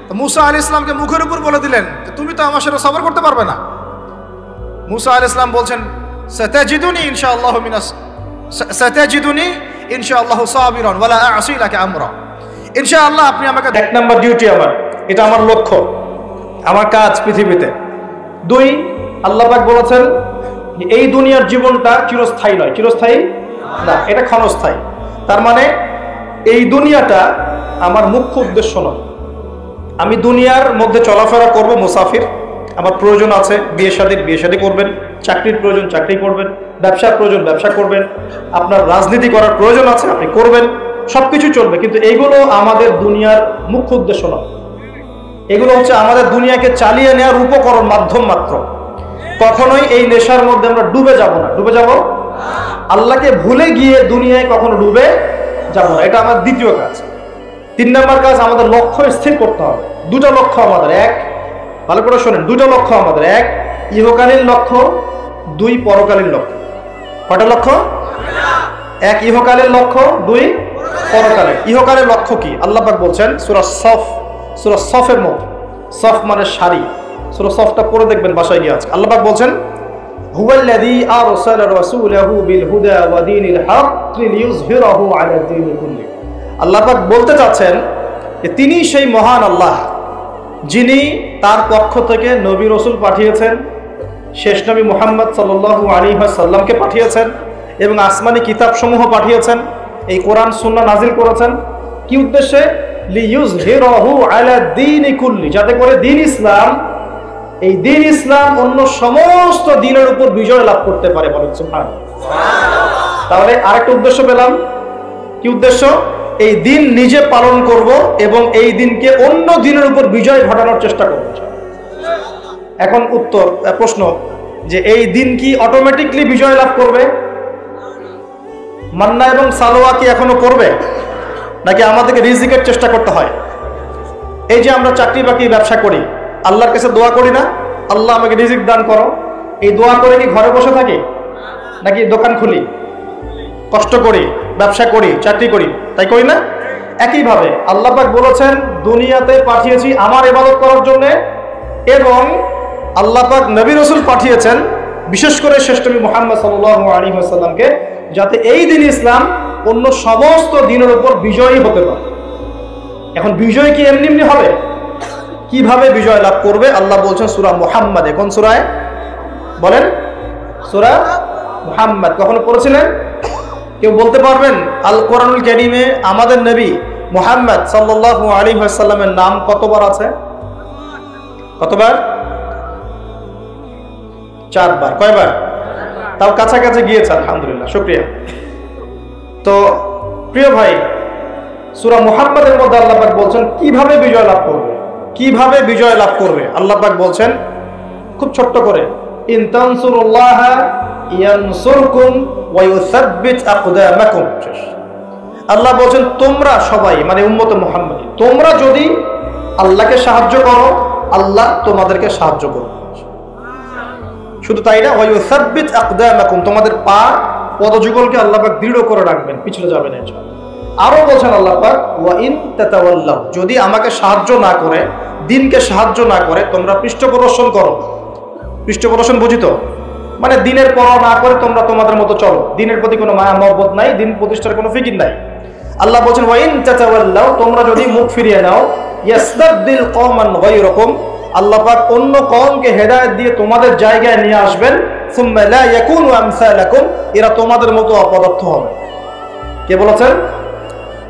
তো মুসা আলাইহিস সালামকে মুখের উপর বলে দিলেন তুমি তো আমার সাথে সবর করতে পারবে না। মুসা আলাইহিস সালাম বলছেন সাতাজিদুনি ইনশাআল্লাহু মিনাস সাতাজিদুনি ইনশাআল্লাহু সাবিরান ওয়ালা আ'সি লাকা আমরা। ইনশাআল্লাহ আপনি আমাকে, 1 নাম্বার ডিউটি আমার, এটা আমার লক্ষ্য, আমার কাজ পৃথিবীতে। 2, আল্লাহ পাক বলেছেন এই দুনিয়ার জীবনটা চিরস্থায়ী নয়, চিরস্থায়ী না, এটা ক্ষণস্থায়ী। তার মানে এই দুনিয়াটা আমার মুখ্য উদ্দেশ্য নয়। আমি দুনিয়ার মধ্যে চলাফেরা করব, মুসাফির, আমার প্রয়োজন আছে বিয়ে শাদী করবেন, চাকরির প্রয়োজন চাকরি করবেন, ব্যবসার প্রয়োজন ব্যবসা করবেন, আপনার রাজনীতি করার প্রয়োজন আছে আপনি করবেন, সবকিছু চলবে, কিন্তু এইগুলো আমাদের দুনিয়ার মুখ্য উদ্দেশ্য নয়। এগুলো হচ্ছে আমাদের দুনিয়াকে চালিয়ে নেওয়ার উপকরণ, মাধ্যম মাত্র। কখনোই এই নেশার মধ্যে আমরা ডুবে যাব না। ডুবে যাব, আল্লাহকে ভুলে গিয়ে দুনিয়ায় কখনো ডুবে যাব না। এটা আমার দ্বিতীয় কাজ। 3 নম্বর কাজ, আমাদের লক্ষ্য স্থির করতে হবে। 2টা লক্ষ্য আমাদের, 1, ভালো করে শোনেন, 2টা লক্ষ্য আমাদের, 1 ইহকালীন লক্ষ্য, 2 পরকালীন লক্ষ্য। কয়টা লক্ষ্য? 1 ইহকালীন লক্ষ্য, 2 পরকালীন। ইহকালীন লক্ষ্য কি? আল্লাহ পাক বলছেন সূরা সফের মধ্যে, সফ মানে শাড়ি, সূরা সফটা পড়ে দেখবেন বাসায় গিয়ে আজকে। আল্লাহ পাক বলছেন হুয়াল্লাযী আরসালা রাসূলাহু বিল হুদা ওয়া দীনিল হক লিইয়ুযহিরাহু আলা দীনি কুল্লি। আল্লাহ পাক বলতে চাচ্ছেন যে তিনি সেই মহান আল্লাহ যিনি তার পক্ষ থেকে নবী রাসূল পাঠিয়েছেন, শেষ নবী মুহাম্মদ সাল্লাল্লাহু আলাইহি ওয়াসাল্লামকে পাঠিয়েছেন, এবং আসমানি কিতাবসমূহ পাঠিয়েছেন, এই কোরআন সুন্নাহ নাজিল করেছেন। কি উদ্দেশ্যে? লিইয়ুযহিরাহু আলা দীনি কুল্লি, যাতে করে দ্বীন ইসলাম, এই দ্বীন ইসলাম অন্য সমস্ত দ্বীনের উপর বিজয় লাভ করতে পারে। বলেন সুবহানাল্লাহ। তাহলে আরেকটা উদ্দেশ্য পেলাম। কি উদ্দেশ্য? এই দিন নিজে পালন করব এবং এই দিনকে অন্য দিনের উপর বিজয় ঘটানোর চেষ্টা করব। এখন প্রশ্ন যে এই দিন কি অটোমেটিকলি বিজয় লাভ করবে? মান্না এবং সালোয়া কি এখনো করবে, নাকি আমাদেরকে রিজিকের চেষ্টা করতে হয়? এই যে আমরা চাকরি বাকরি ব্যবসা করি, আল্লাহর কাছে দোয়া করি না, আল্লাহ আমাকে রিজিক দান করো, এই দোয়া করে কি ঘরে বসে থাকি, নাকি দোকান খুলি, কষ্ট করি, ব্যবসা করি, চাকরি করি, তাই করি না? একইভাবে আল্লাহ পাক বলেছেন দুনিয়াতে পাঠিয়েছি আমার ইবাদত করার জন্য, এবং আল্লাহ পাক নবী রাসূল পাঠিয়েছেন বিশেষ করে শেষ নবী মুহাম্মদ সাল্লাল্লাহু আলাইহি ওয়াসাল্লামকে, যাতে এই দিন ইসলাম অন্য সমস্ত দিনের উপর বিজয়ী হতে পারে। এখন বিজয় কি এমনি এমনি হবে? কিভাবে বিজয় লাভ করবে? আল্লাহ বলছেন সূরা মুহাম্মাদে। কোন সূরায় বলেন? সূরা মুহাম্মাদ। কখনো পড়েছিলেন? কেউ বলতে পারবেন আল কোরআনুল কারীমে আমাদের নবী মুহাম্মদ সাল্লাল্লাহু আলাইহি ওয়াসাল্লামের নাম কতবার আছে? কতবার? 4 বার। কয়বার? তাও কাছাকাছি গিয়েছে, আলহামদুলিল্লাহ, শুকরিয়া। তো প্রিয় ভাই, সূরা মুহাম্মাদের মধ্যে আল্লাহ পাক বলছেন কিভাবে বিজয় লাভ করবে, কিভাবে বিজয় লাভ করবে। আল্লাহ পাক বলছেন খুব ছোট্ট করে, ইন তানসুরুল্লাহা ইয়ানসুরকুম ওয়া ইউসাব্বিত আকদামাকুম। আল্লাহ বলছেন তোমরা সবাই, মানে উম্মতে মুহাম্মাদী, তোমরা যদি আল্লাহকে সাহায্য করো, আল্লাহ তোমাদেরকে সাহায্য করবে। শুধু তাই না, ওয়া ইউসাব্বিত আকদামাকুম, তোমাদের পা পদযুগলকে আল্লাহ পাক দৃঢ় করে রাখবেন, পিছলে যাবে না ইনশাআল্লাহ। আরো বলছেন আল্লাহ পাক, ওয়া ইন তাতাওয়াল্লাউ, যদি আমাকে সাহায্য না করে, দ্বীনকে সাহায্য না করে তোমরা পৃষ্ঠপ্রদর্শন করো। পৃষ্ঠপ্রদর্শন বুঝিত, মানে দ্বীনের পরোয়া না করে তোমরা তোমাদের মতো চলো, দ্বীনের প্রতি কোনো মায়া মহব্বত নাই, দ্বীন প্রতিষ্ঠার কোনো ফিকির নাই। আল্লাহ বলছেন ওয়া ইন তাতাওয়াল্লাউ, তোমরা যদি মুখ ফিরিয়ে নাও, ইয়াস্তাবদিল কওমান গায়রাকুম, আল্লাহ পাক অন্য কওমকে হেদায়েত দিয়ে তোমাদের জায়গায় নিয়ে আসবেন, সুম্মা লা ইয়াকুনু আমসালাকুম, এরা তোমাদের মতো অপদার্থ হবে। কে বলেছেন?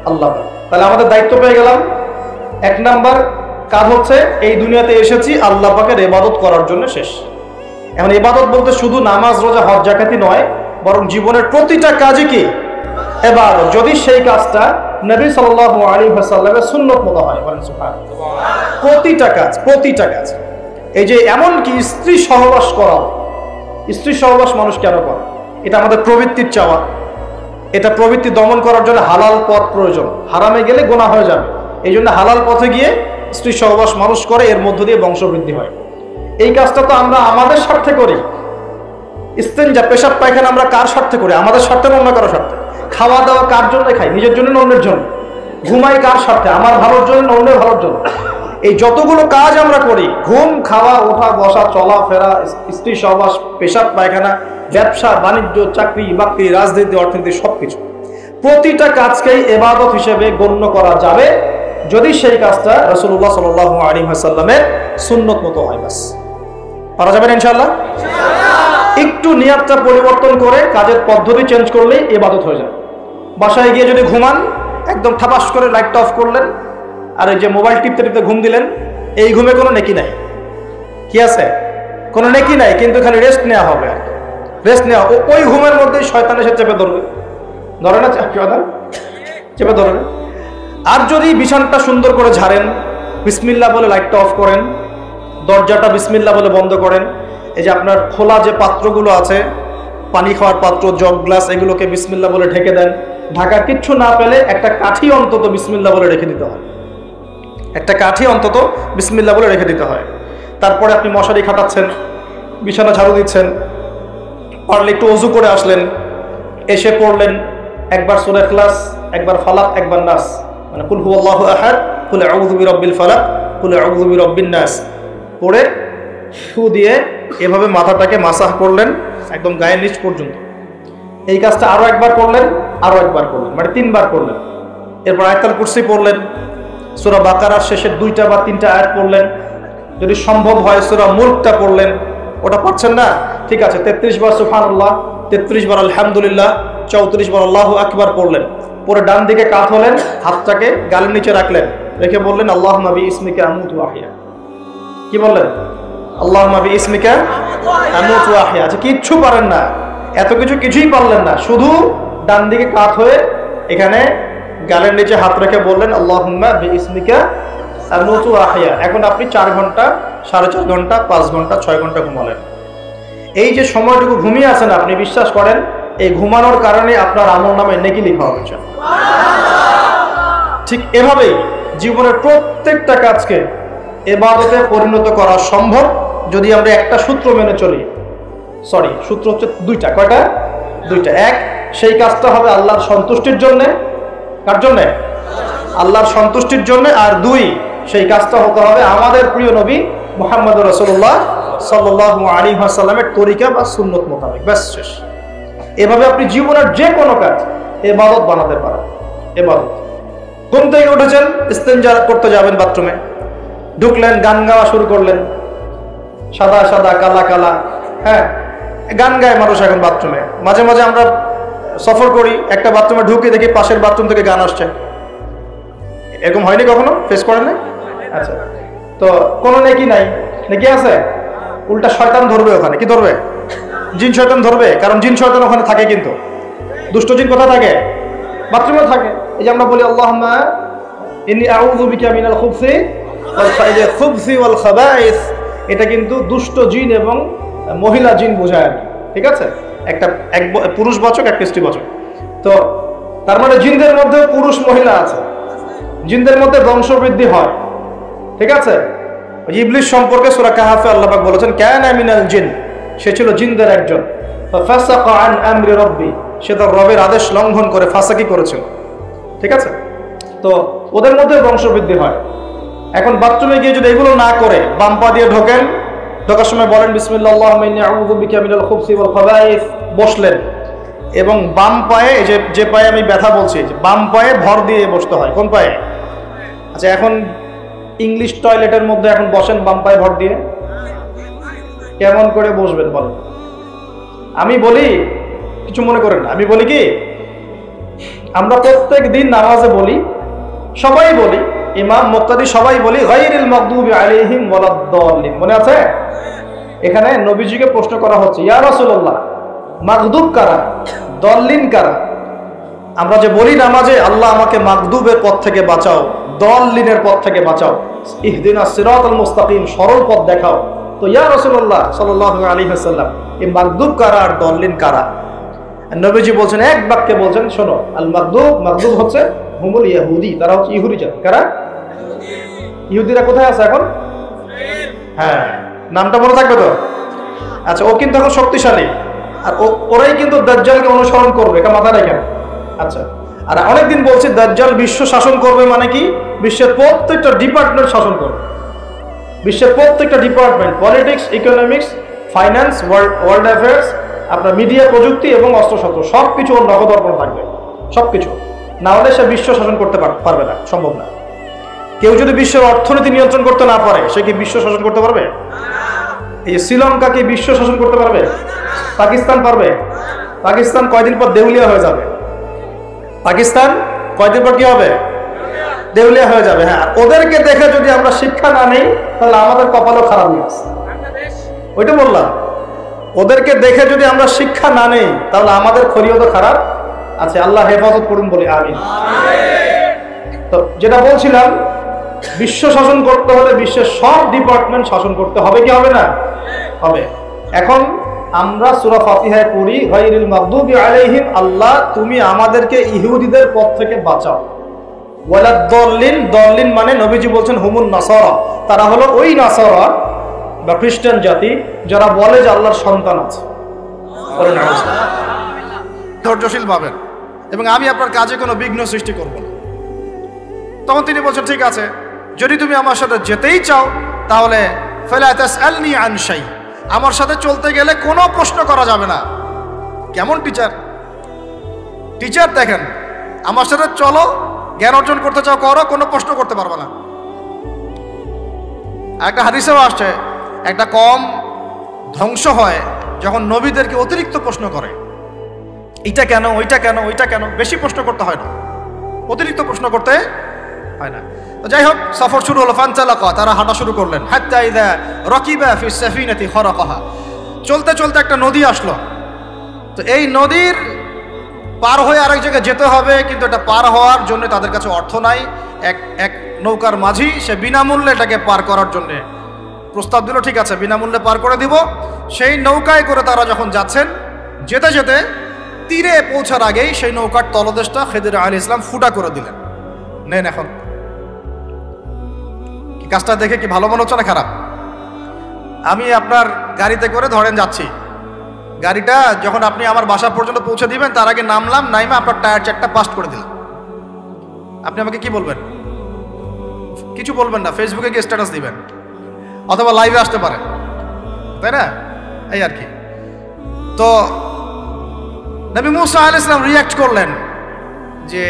আল্লাহ পাক। তাহলে আমাদের দায়িত্ব পেয়ে গেলাম। এক নাম্বার কাজ হচ্ছে এই দুনিয়াতে এসেছি আল্লাহ পাকের ইবাদত করার জন্য, শেষ। এখন ইবাদত বলতে শুধু নামাজ, রোজা, হজ, যাকাতই নয়, বরং জীবনের প্রতিটা কাজই কি ইবাদত, যদি সেই কাজটা নবী সাল্লাল্লাহু আলাইহি ওয়াসাল্লামের সুন্নাত মতো হয়। বলেন সুবহানাল্লাহ। প্রতিটা কাজ, প্রতিটা কাজ। এই যে এমন কি স্ত্রী সহবাস করা, স্ত্রী সহবাস মানুষ কেন করে? এটা আমাদের প্রবৃত্তির চাওয়া, এটা প্রবৃত্তি দমন করার জন্য হালাল পথ প্রয়োজন, হারামে গেলে গুনাহ হয়ে যাবে। এই জন্য হালাল পথে গিয়ে স্ত্রী সহবাস মানুষ করে, এর মধ্য দিয়ে বংশবৃদ্ধি হয়। এই কাজটা তো আমরা আমাদের স্বার্থে করি। ইস্তেঞ্জা, পেশাব পায়খানা আমরা কার স্বার্থে করি? আমাদের স্বার্থে না অন্য কারো স্বার্থে? খাওয়া দাওয়া কার জন্য খাই? নিজের জন্য না অন্যের জন্য? ঘুমাই কার স্বার্থে? আমার ভালোর জন্য না অন্যের ভালোর জন্য? এই যতগুলো কাজ আমরা করি, ঘুম, খাওয়া, ওঠা, বসা, চলাফেরা, স্ত্রী সহবাস, পেশাব পায়খানা, ব্যবসা বাণিজ্য, চাকরি বাকরি, রাজনীতি, অর্থনীতি, সবকিছু, প্রতিটা কাজকেই ইবাদত হিসেবে গণ্য করা যাবে যদি সেই কাজটা রাসূলুল্লাহ সাল্লাল্লাহু আলাইহি ওয়াসাল্লামের সুন্নত মতো হয়। বাস, পারা যাবে না ইনশাআল্লাহ। একটু নিয়তটা পরিবর্তন করে কাজের পদ্ধতি চেঞ্জ করলেই ইবাদত হয়ে যাবে। বাসায় গিয়ে যদি ঘুমান, একদম ঠাপাস করে লাইটটা অফ করলেন, আর এই যে মোবাইল টিপতে টিপতে ঘুম দিলেন, এই ঘুমে কোনো নেকি নাই। কি আছে? কোনো নেকি নাই, কিন্তু খালি রেস্ট নেওয়া হবে। আর রেস্ট নেওয়া, ওই ঘুমের মধ্যেই শয়তান এসে চেপে ধরবে, ধরে না? চেপে ধরবে। আর যদি বিছানাটা সুন্দর করে ঝাড়েন, বিসমিল্লাহ বলে লাইটটা অফ করেন, দরজাটা বিসমিল্লাহ বলে বন্ধ করেন, এই যে আপনার খোলা যে পাত্রগুলো আছে, পানি খাওয়ার পাত্র, জগ, গ্লাস, এগুলোকে বিসমিল্লাহ বলে ঢেকে দেন। ঢাকা কিচ্ছু না পেলে একটা কাঠি অন্তত বিসমিল্লাহ বলে রেখে দিতে হয়, একটা কাঠি অন্তত বিসমিল্লাহ বলে রেখে দিতে হয়। তারপরে আপনি মশারি খাটাচ্ছেন, বিছানা ঝাড়ু দিচ্ছেন, পারলে একটু ওযু করে আসলেন, এসে পড়লেন একবার সূরা ইখলাস, একবার ফালাক, একবার নাস, মানে কুল হুয়াল্লাহু আহাদ, কুল আউযু বিরাব্বিল ফালাক, কুল আউযু বিরাব্বিন নাস পড়ে ফু দিয়ে এভাবে মাথাটাকে মাসাহ করলেন একদম গায়ের নিচ পর্যন্ত। এই কাজটা আরো একবার করলেন, আরো একবার করলেন, মানে 3 বার করলেন। এরপর আয়াতুল কুরসি পড়লেন, সূরা বাকারার শেষের 2টা বা 3টা আয়াত পড়লেন, যদি সম্ভব হয় সূরা মুলকটা পড়লেন। ওটা পাচ্ছেন না? ঠিক আছে, 33 বার সুবহানাল্লাহ, 33 বার আলহামদুলিল্লাহ, 34 বার আল্লাহু আকবার পড়লেন। পরে ডান দিকে কাত হলেন, হাতটাকে গালের নিচে রাখলেন, রেখে বললেন আল্লাহুম্মা বিইসমিকা আমুতু ওয়া আহইয়া। কি বললেন? আল্লাহুম্মা বিইসমিকা আমুতু ওয়া আহইয়া। আচ্ছা, কিচ্ছু পারেন না, এত কিছুই পারলেন না, শুধু ডান দিকে কাত হয়ে এখানে গালের নিচে হাত রেখে বললেন আল্লাহুম্মা বিইসমিকা আমুতু ওয়া আহইয়া। এখন আপনি 4 ঘন্টা, 4.5 ঘন্টা, 5 ঘন্টা, 6 ঘন্টা ঘুমালেন। এই যে সময়টুকু ঘুমিয়ে আছেন, আপনি বিশ্বাস করেন এই ঘুমানোর কারণে আপনার আমলনামায় নেকি লেখা হবে। ঠিক এভাবেই জীবনের প্রত্যেকটা কাজকে ইবাদতে পরিণত করা সম্ভব যদি আমরা একটা সূত্র মেনে চলি। সূত্র হচ্ছে 2টা। কয়টা? 2টা। এক, সেই কাজটা হবে আল্লাহর সন্তুষ্টির জন্য। কার জন্য? আল্লাহর সন্তুষ্টির জন্য। আর 2, সেই কাজটা হতে হবে আমাদের প্রিয় নবী মুহাম্মদুর রাসূলুল্লাহ সাল্লাল্লাহু আলাইহি ওয়াসাল্লামের তরিকা বা সুন্নত মোতাবেক। ব্যাস, শেষ। এভাবে আপনি জীবনের যে কোনো কাজ ইবাদত বানাতে পারেন। ইবাদত, ঘুম থেকে উঠেছেন, ইস্তেঞ্জা করতে যাবেন, বাথরুমে ঢুকলেন, গান গাওয়া শুরু করলেন, সাদা সাদা কালা কালা, হ্যাঁ, গান গায় মানুষ এখন বাথরুমে। মাঝে মাঝে আমরা সফর করি, একটা বাথরুমে ঢুকে দেখি পাশের বাথরুম থেকে গান আসছে। এরকম হয়নি কখনো? ফেস করেন না? আচ্ছা, তো কোনো নেকি নাই, নেকি আছে? উল্টা শয়তান ধরবে ওখানে। কি ধরবে? জিন শয়তান ধরবে? কারণ জিন শয়তান ওখানে থাকে, কিন্তু দুষ্ট জিন কোথায় থাকে? বাথরুমে থাকে। এই যে আমরা বলি আল্লাহুম্মা ইন্নী আউযু বিকা মিনাল খুবসি ওয়াল খাবাইস, এটা কিন্তু দুষ্ট জিন এবং মহিলা জিন বোঝায় আর কি, ঠিক আছে? একটা এক পুরুষ বাচক, একটা স্ত্রী বাচক। তো তার মানে জিনদের মধ্যে পুরুষ মহিলা আছে, জিনদের মধ্যে বংশবৃদ্ধি হয়, ঠিক আছে? ইবলিস সম্পর্কে সূরা কাহফে আল্লাহ পাক বলেছেন কানা মিনাল জিন, সে ছিল জিনদের একজন। ফাসাকা আন আমরি রাব্বি, সে তার রবের আদেশ লঙ্ঘন করে ফাসাকি করেছিল, ঠিক আছে? তো ওদের মধ্যে বংশবৃদ্ধি হয়। এখন বাথরুমে গিয়ে যদি এগুলো না করে বাম পা দিয়ে ঢোকেন, ঢোকার সময় বলেন বিসমিল্লাহ আল্লাহুম্মা ইন্নী আউযু বিকা মিনাল খুবসি ওয়াল খাবাইস, বসলেন, এবং বাম পায়ে যে পায়ে আমি ব্যথা বলছি, বাম পায়ে ভর দিয়ে বসতে হয়। কোন পায়ে? আচ্ছা, এখন ইংলিশ টয়লেটের মধ্যে এখন বসেন বাম পায়ে ভর দিয়ে, কেমন করে বসবেন বলেন? আমি বলি, কিছু মনে করেন না, আমি বলি কি, আমরা প্রত্যেক দিন নামাজে বলি, সবাই বলি, ইমাম মুক্তাদি সবাই বলি গায়রিল মাগদুবি আলাইহিম ওয়ালাদ-দাল্লিন। মনে আছে? এখানে নবীজিকে প্রশ্ন করা হচ্ছে, ইয়া রাসূলুল্লাহ, মাগদুব কারা, দল্লিন কারা? আমরা যে বলি নামাজে আল্লাহ আমাকে মাগদুবের পথ থেকে বাঁচাও, দল্লিনের পথ থেকে বাঁচাও, ইহদিনাস সিরাতাল মুস্তাকিম, সরল পথ দেখাও। তো ইয়া রাসূলুল্লাহ সাল্লাল্লাহু আলাইহি ওয়াসাল্লাম, এই মাগদুব কারা আর দল্লিন কারা? নবীজি বলছেন, এক বাক্যে বলছেন, শোনো, আল মাগদুব হচ্ছে হুমুল ইহুদি, তারা হচ্ছে ইহুদি জাতি। কারা? ইহুদিরা কোথায় আছে এখন? হ্যাঁ, নামটা মনে থাকবে তো? আচ্ছা, ও কিন্তু এখন শক্তিশালী, আর ওরাই কিন্তু দাজ্জালকে অনুসরণ করবে, এটা মাথায় রাখেন। আচ্ছা, আর অনেকদিন বলছি দাজ্জাল বিশ্ব শাসন করবে, মানে কি? বিশ্বের প্রত্যেকটা ডিপার্টমেন্ট শাসন করবে, বিশ্বের প্রত্যেকটা department, politics, economics, finance, world affairs, আপনার মিডিয়া, প্রযুক্তি এবং অস্ত্রশস্ত্র, সবকিছু ওর নগদর্পণ থাকবে, সবকিছু। না হলে সে বিশ্ব শাসন করতে পারবে না, সম্ভব না। কেউ যদি বিশ্বের অর্থনীতি নিয়ন্ত্রণ করতে না পারে, সে কি বিশ্ব শাসন করতে পারবে? এই শ্রীলঙ্কা কি বিশ্ব শাসন করতে পারবে? পাকিস্তান পারবে? পাকিস্তান কয়দিন পর দেউলিয়া হয়ে যাবে। পাকিস্তান কয়দিন পর কি হবে? দেউলিয়া হয়ে যাবে। হ্যাঁ, ওদেরকে দেখে যদি আমরা শিক্ষা না নেই, তাহলে আমাদের কপালও খারাপ হয়ে আছে। ওইটা বললাম, ওদেরকে দেখে যদি আমরা শিক্ষা না নেই, তাহলে আমাদের খরিও তো খারাপ আছে। আল্লাহ হেফাজত করুন, বলি আমিন। তো যেটা বলছিলাম, বিশ্ব শাসন করতে হলে বিশ্বের সব ডিপার্টমেন্ট শাসন করতে হবে, কি হবে না? হবে। এখন আমরা সূরা ফাতিহায় পড়ি গায়রিল মাগদুবি আলাইহিম, আল্লাহ তুমি আমাদেরকে ইহুদিদের পথ থেকে বাঁচাও, ওয়ালাদ-দাল্লিন, দাল্লিন মানে নবীজি বলছেন হুমুন নাসারা, তারা হলো ওই নাসারা বা খ্রিস্টান জাতি যারা বলে যে আল্লাহর সন্তান আছে। ধৈর্যশীল ভাবেন, এবং আমি আপনার কাজে কোনো বিঘ্ন সৃষ্টি করব না। তখন তিনি বলছেন, ঠিক আছে, যদি তুমি আমার সাথে যেতেই চাও, তাহলে ফালা তাসআলনি আন শাই, আমার সাথে চলতে গেলে কোনো প্রশ্ন করা যাবে না। কেমন টিচার! টিচার দেখেন, আমার সাথে চলো, জ্ঞান অর্জন করতে চাও করো, কোনো প্রশ্ন করতে পারবে না। একটা হাদিসেও আসছে, একটা কম ধ্বংস হয় যখন নবীদেরকে অতিরিক্ত প্রশ্ন করে, এটা কেন, ওইটা কেন, ওইটা কেন। বেশি প্রশ্ন করতে হয় না, অতিরিক্ত প্রশ্ন করতে হয় না। তো যাই হোক, সফর শুরু হলো। ফানতালাকা, তারা হাঁটা শুরু করলেন। হাত্তা ইযা রাকিবা ফিস সাফিনাতি খারাকাহা, চলতে চলতে একটা নদী আসলো। তো এই নদীর পার হয়ে আরেক জায়গায় যেতে হবে, কিন্তু এটা পার হওয়ার জন্য তাদের কাছে অর্থ নাই। এক নৌকার মাঝি, সে বিনামূল্যে এটাকে পার করার জন্য প্রস্তাব দিল, ঠিক আছে বিনামূল্যে পার করে দিব। সেই নৌকায় করে তারা যখন যাচ্ছেন, যেতে যেতে তীরে পৌঁছার আগেই সেই নৌকার তলদেশটা খিদির আলাইহিস সালাম ফুটা করে দিলেন। নেন, এখন কি কাজটা দেখে কি ভালো মনে হচ্ছে না খারাপ? আমি আপনার গাড়িতে করে ধরেন যাচ্ছি, গাড়িটা যখন আপনি আমার বাসা পর্যন্ত পৌঁছে দিবেন, তার আগে নামলাম, নাইমা আপনার টায়ার চারটা পাস্ট করে দিলাম, আপনি আমাকে কি বলবেন? কিছু বলবেন না, ফেসবুকে গিয়ে স্ট্যাটাস দিবেন, অথবা লাইভে আসতে পারেন, তাই না? এই আর কি। তো নবী মুসা আলাইহিস সালাম রিঅ্যাক্ট করলেন যে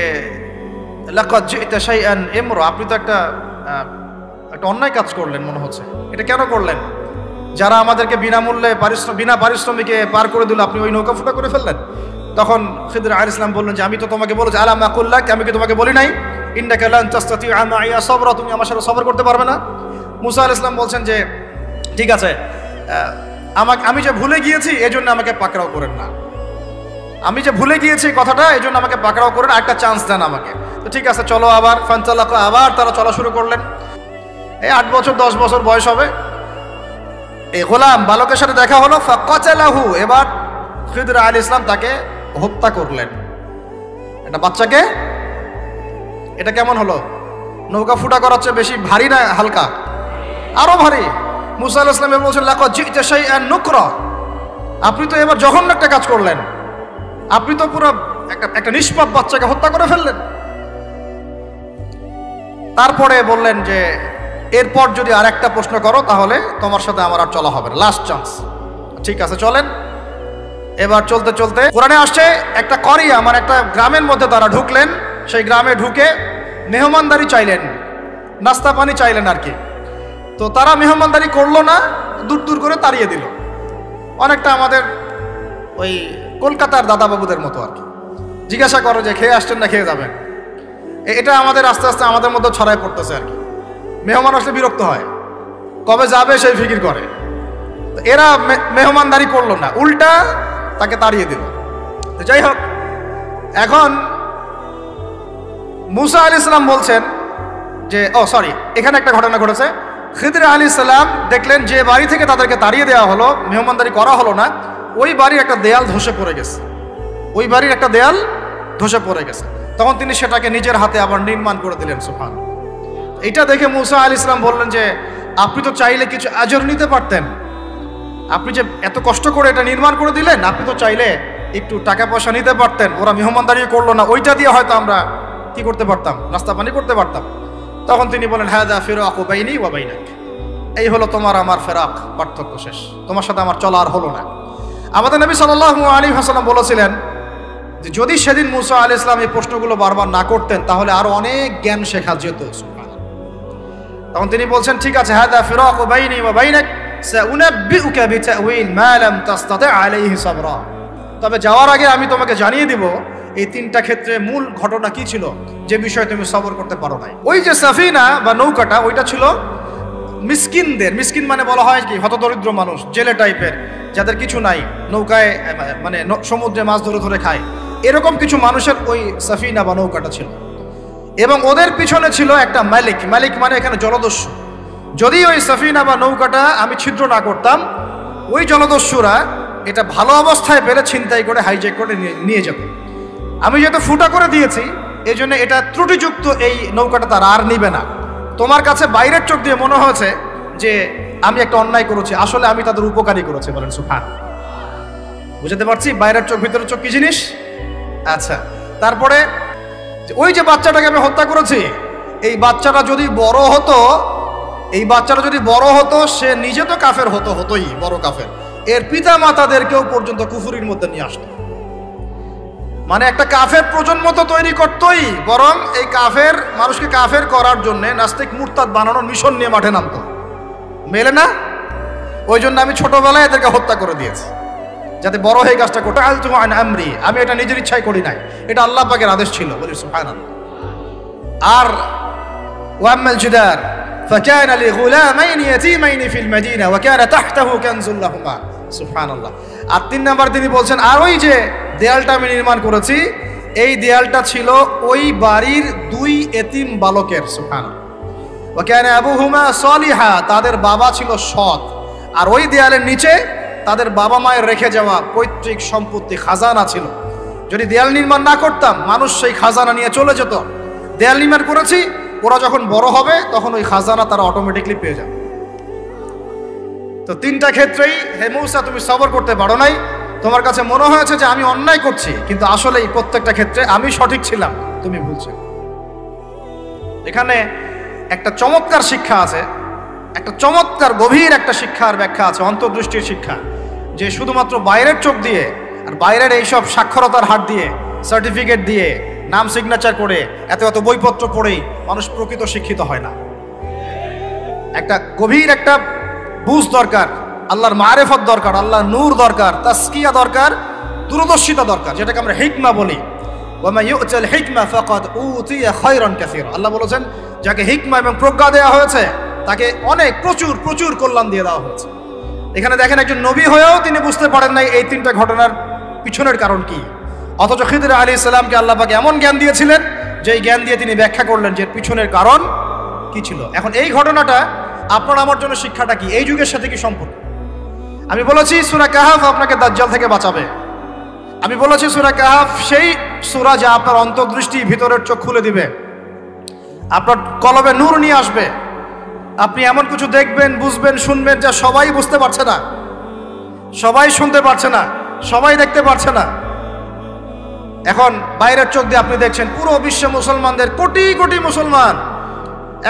লাকাদ জি'তা শাইআন ইমরা, আপনি তো একটা অন্যায় কাজ করলেন মনে হচ্ছে। এটা কেন করলেন? যারা আমাদেরকে বিনামূল্যে বিনা পারিশ্রমিকে পার করে দিল, আপনি ওই নৌকা ফুটা করে ফেললেন। তখন খিদির আলাইহিস সালাম বললেন যে আমি তো তোমাকে বলেছি, আলা মা কুল্লাক, আমি কি তোমাকে বলি নাই ইন্নাকা লান তাসতাতিআ মাইয়া সাবরা, তুমি আমার সাথে সবর করতে পারবে না? মুসা আলাইহিস সালাম বলছেন যে ঠিক আছে, আমি যে ভুলে গিয়েছি এজন্য আমাকে পাকড়াও করেন না, আমি যে ভুলে গিয়েছি কথাটা এই জন্য আমাকে পাকড়াও করেন, একটা চান্স দেন আমাকে। তো ঠিক আছে চলো, আবার ফানতালাকা, আবার তারা চলা শুরু করলেন। এই 8 বছর 10 বছর বয়স হবে, এই গোলাম বালকের সাথে দেখা হলো। ফাকাতালাহু, এবার খিদর আলাইহিস সালাম তাকে হত্যা করলেন। একটা বাচ্চাকে, এটা কেমন হলো? নৌকা ফুটা করার চেয়ে বেশি ভারী না হালকা? আরো ভারী। মুসা আলাইহিস সালাম বলছেন লাকাদ জি'তা শাইআন নুকরা, আপনি তো এবার জঘন্য একটা কাজ করলেন, আপনি তো পুরো একটা নিষ্পাপ বাচ্চাকে হত্যা করে ফেললেন। তারপরে বললেন যে এরপর যদি আর একটা প্রশ্ন করো তাহলে তোমার সাথে আমার আর চলা হবে না, লাস্ট চান্স। ঠিক আছে চলেন। এবার চলতে চলতে কোরআনে আসছে একটা করিয়া, মানে একটা গ্রামের মধ্যে তারা ঢুকলেন। সেই গ্রামে ঢুকে মেহমানদারি চাইলেন, নাস্তা পানি চাইলেন আর কি। তো তারা মেহমানদারি করলো না, দূর দূর করে তাড়িয়ে দিল। অনেকটা আমাদের ওই কলকাতার দাদাবাবুদের মতো আর কি, জিজ্ঞাসা করো যে খেয়ে আসছেন না খেয়ে যাবেন। এটা আমাদের আস্তে আস্তে আমাদের মধ্যে ছড়ায় পড়তেছে আর কি। মেহমান আসলে বিরক্ত হয়, কবে যাবে সেই ফিকির করে। এরা মেহমানদারি করলো না, উল্টা তাকে তাড়িয়ে দিল। যাই হোক, এখন মুসা আলাইহিস সালাম বলছেন যে এখানে একটা ঘটনা ঘটেছে। খিদর আলাইহিস সালাম দেখলেন যে বাড়ি থেকে তাদেরকে তাড়িয়ে দেওয়া হলো, মেহমানদারি করা হলো না, ওই বাড়ির একটা দেয়াল ধসে পড়ে গেছে, ওই বাড়ির একটা দেয়াল ধসে পড়ে গেছে। তখন তিনি সেটাকে নিজের হাতে আবার নির্মাণ করে দিলেন। সুবহানাল্লাহ। এটা দেখে মুসা আলাইহিস সালাম বললেন যে আপনি তো চাইলে কিছু আজর নিতে পারতেন, আপনি যে এত কষ্ট করে এটা নির্মাণ করে দিলেন, আপনি তো চাইলে একটু টাকা পয়সা নিতে পারতেন। ওরা মেহমানদারি করলো না, ওইটা দিয়ে হয়তো আমরা কি করতে পারতাম, নাস্তা পানি করতে পারতাম। তখন তিনি বলেন হাযা ফিরাকু বাইনি ওয়া বাইনাক, এই হলো তোমার আমার ফেরাক, পার্থক্য শেষ, তোমার সাথে আমার চলা আর হলো না। আমাদের নবী সাল্লাল্লাহু আলাইহি ওয়াসাল্লাম বলেছিলেন যে যদি সেদিন মুসা আলাইহিস সালাম এই প্রশ্নগুলো বারবার না করতেন তাহলে আরো অনেক জ্ঞান শেখা যেত। তখন তিনি বলছেন ঠিক আছে, হাযা ফিরাকু বাইনি ওয়া বাইনাক সাউনাব্বিউকা বিতাউইল মা লাম তাসতাতি আলাইহি সাবরা, তবে যাওয়ার আগে আমি তোমাকে জানিয়ে দিব এই 3টা ক্ষেত্রে মূল ঘটনা কি ছিল যে বিষয়ে তুমি সবর করতে পারো নাই। ওই যে সাফিনা বা নৌকাটা, ওইটা ছিল মিসকিনদের, মিসকিন মানে বলা হয় কি হতদরিদ্র মানুষ, জেলে টাইপের, যাদের কিছু নাই, নৌকায় মানে সমুদ্রে মাছ ধরে ধরে খায়, এরকম কিছু মানুষের ওই সাফিনা বা নৌকাটা ছিল। এবং ওদের পিছনে ছিল একটা মালিক, মালিক মানে এখানে জলদস্যু। যদি ওই সাফিনা বা নৌকাটা আমি ছিদ্র না করতাম, ওই জলদস্যুরা এটা ভালো অবস্থায় পেলে ছিনতাই করে হাইজ্যাক করে নিয়ে যেত। আমি যেহেতু ফুটা করে দিয়েছি এই জন্য এটা ত্রুটিযুক্ত, এই নৌকাটা তারা আর নিবে না। তোমার কাছে বাইরের চোখ দিয়ে মনে হয়েছে যে আমি একটা অন্যায় করেছি, আসলে আমি তাদের উপকারী করেছি। বলেন সুবহান। বুঝতে পারছি বাইরের চোখ ভিতরের চোখ কি জিনিস? আচ্ছা, তারপরে ওই যে বাচ্চাটাকে আমি হত্যা করেছি, এই বাচ্চাটা যদি বড় হতো, এই বাচ্চাটা যদি বড় হতো, সে নিজে তো কাফের হতোই, বড় কাফের, এর পিতা মাতাদেরকেও পর্যন্ত কুফুরির মধ্যে নিয়ে আসতো। মানে একটা কাফের প্রজন্ম তো তৈরি করতোই, বরং এই কাফের মানুষকে কাফের করার জন্য নাস্তিক মুরতাদ বানানোর মিশন নিয়ে মাঠে নামতো। মেলে না? ওই জন্য আমি ছোটবেলায় এদেরকে হত্যা করে দিয়েছি, যাতে বড় হয়ে কাজটা করতে। আমরি, আমি এটা নিজের ইচ্ছায় করি নাই, এটা আল্লাহ পাকের আদেশ ছিল। বলি সুবহানাল্লাহ। আর ওয়াম্মাল জিদার ফাকানা লিগুলামাইনি ইয়াতীমাইনি ফিল মাদিনা ওয়া কানা তাহতাহু কানজুল লাহুমা। সুবহানাল্লাহ। আর 3 নাম্বার তিনি বলছেন, আর ওই যে দেয়ালটা আমি নির্মাণ করেছি, এই দেয়ালটা ছিল ওই বাড়ির 2 এতিম বালকের। সুবহানাল্লাহ। ওয়া কানা আবুহুমা সালিহা, তাদের বাবা ছিল সৎ। আর ওই দেয়ালের নিচে তাদের বাবা মায়ের রেখে যাওয়া পৈতৃক সম্পত্তি, খাজানা ছিল। যদি দেয়াল নির্মাণ না করতাম, মানুষ সেই খাজানা নিয়ে চলে যেত। দেয়াল নির্মাণ করেছি, ওরা যখন বড় হবে তখন ওই খাজানা তারা অটোমেটিকলি পেয়ে যাবে। তো 3টা ক্ষেত্রেই হে মূসা তুমি সবর করতে পারো নাই, তোমার কাছে মনে হয়েছে যে আমি অন্যায় করছি, কিন্তু আসলে এই প্রত্যেকটা ক্ষেত্রে আমি সঠিক ছিলাম, তুমি ভুল ছিল। এখানে একটা চমৎকার শিক্ষা আছে, একটা চমৎকার গভীর একটা শিক্ষার ব্যাখ্যা আছে, অন্তর্দৃষ্টির শিক্ষা, যে শুধুমাত্র বাইরের চোখ দিয়ে আর বাইরের এইসব সাক্ষরতার হাত দিয়ে, সার্টিফিকেট দিয়ে, নাম সিগনেচার করে, এত বইপত্র পড়েই মানুষ প্রকৃত শিক্ষিত হয় না। একটা গভীর একটা বুঝ দরকার, আল্লাহর মারেফত দরকার, আল্লাহর নূর দরকার, তাসকিয়া দরকার, দূরদর্শিতা দরকার, যেটাকে আমরা হিকমা বলি। ওয়ামা ইউতাল হিকমা ফাকাদ উতিয়া খায়রান কাসীরা। আল্লাহ বলেছেন যাকে হিকমা এবং প্রজ্ঞা দেওয়া হয়েছে তাকে অনেক প্রচুর কল্যাণ দিয়ে দেওয়া হয়েছে। এখানে দেখেন একজন নবী হয়েও তিনি বুঝতে পারেন নাই এই তিনটা ঘটনার পিছনের কারণ কি, অথচ খিদির আলাইহিস সালামকে আল্লাহ পাক এমন জ্ঞান দিয়েছিলেন যে এই জ্ঞান দিয়ে তিনি ব্যাখ্যা করলেন যে পিছনের কারণ কি ছিল। এখন এই ঘটনাটা আপনার আমার জন্য শিক্ষাটা কি, এই যুগের সাথে কি সম্পর্ক? আমি বলেছি সূরা কাহাফ আপনাকে দাজ্জাল থেকে বাঁচাবে। আমি বলেছি সূরা কাহাফ সেই সূরা যা আপনার অন্তর্দৃষ্টি, ভিতরের চোখ খুলে দিবে, আপনার কলবে নূর নিয়ে আসবে। আপনি এমন কিছু দেখবেন, বুঝবেন, শুনবেন যা সবাই বুঝতে পারছে না, সবাই শুনতে পারছে না, সবাই দেখতে পারছে না। এখন বাইরের চোখ দিয়ে আপনি দেখছেন পুরো বিশ্বে মুসলমানদের, কোটি কোটি মুসলমান,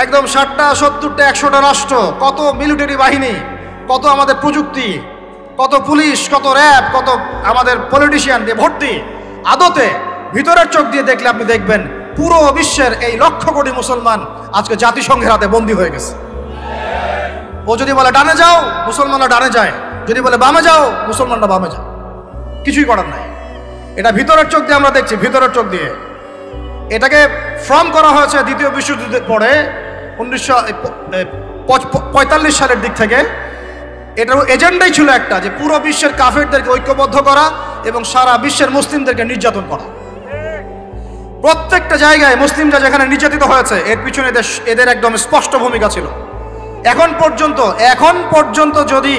একদম 60টা 70টা 100টা রাষ্ট্র, কত মিলিটারি বাহিনী, কত আমাদের প্রযুক্তি, কত পুলিশ, কত র্যাব, কত আমাদের পলিটিশিয়ান দিয়ে ভর্তি। আদতে ভিতরের চোখ দিয়ে দেখলে আপনি দেখবেন পুরো বিশ্বের এই লক্ষ কোটি মুসলমান আজকে জাতিসংঘের হাতে বন্দী হয়ে গেছে। ও যদি বলে ডানে যাও, মুসলমানরা ডানে যায়, যদি বলে বামে যাও, মুসলমানরা বামে যায়, কিছুই করার নাই। এটা ভিতরের চোখ দিয়ে আমরা দেখছি, ভিতরের চোখ দিয়ে। এটাকে ফর্ম করা হয়েছে দ্বিতীয় বিশ্বযুদ্ধের পরে 1945 সালের দিক থেকে। এটার এজেন্ডাই ছিল একটা, যে পুরো বিশ্বের কাফেরদেরকে ঐক্যবদ্ধ করা এবং সারা বিশ্বের মুসলিমদেরকে নির্যাতন করা। প্রত্যেকটা জায়গায় মুসলিমরা যেখানে নির্যাতিত হয়েছে এর পিছনে এদের একদম স্পষ্ট ভূমিকা ছিল। এখন পর্যন্ত যদি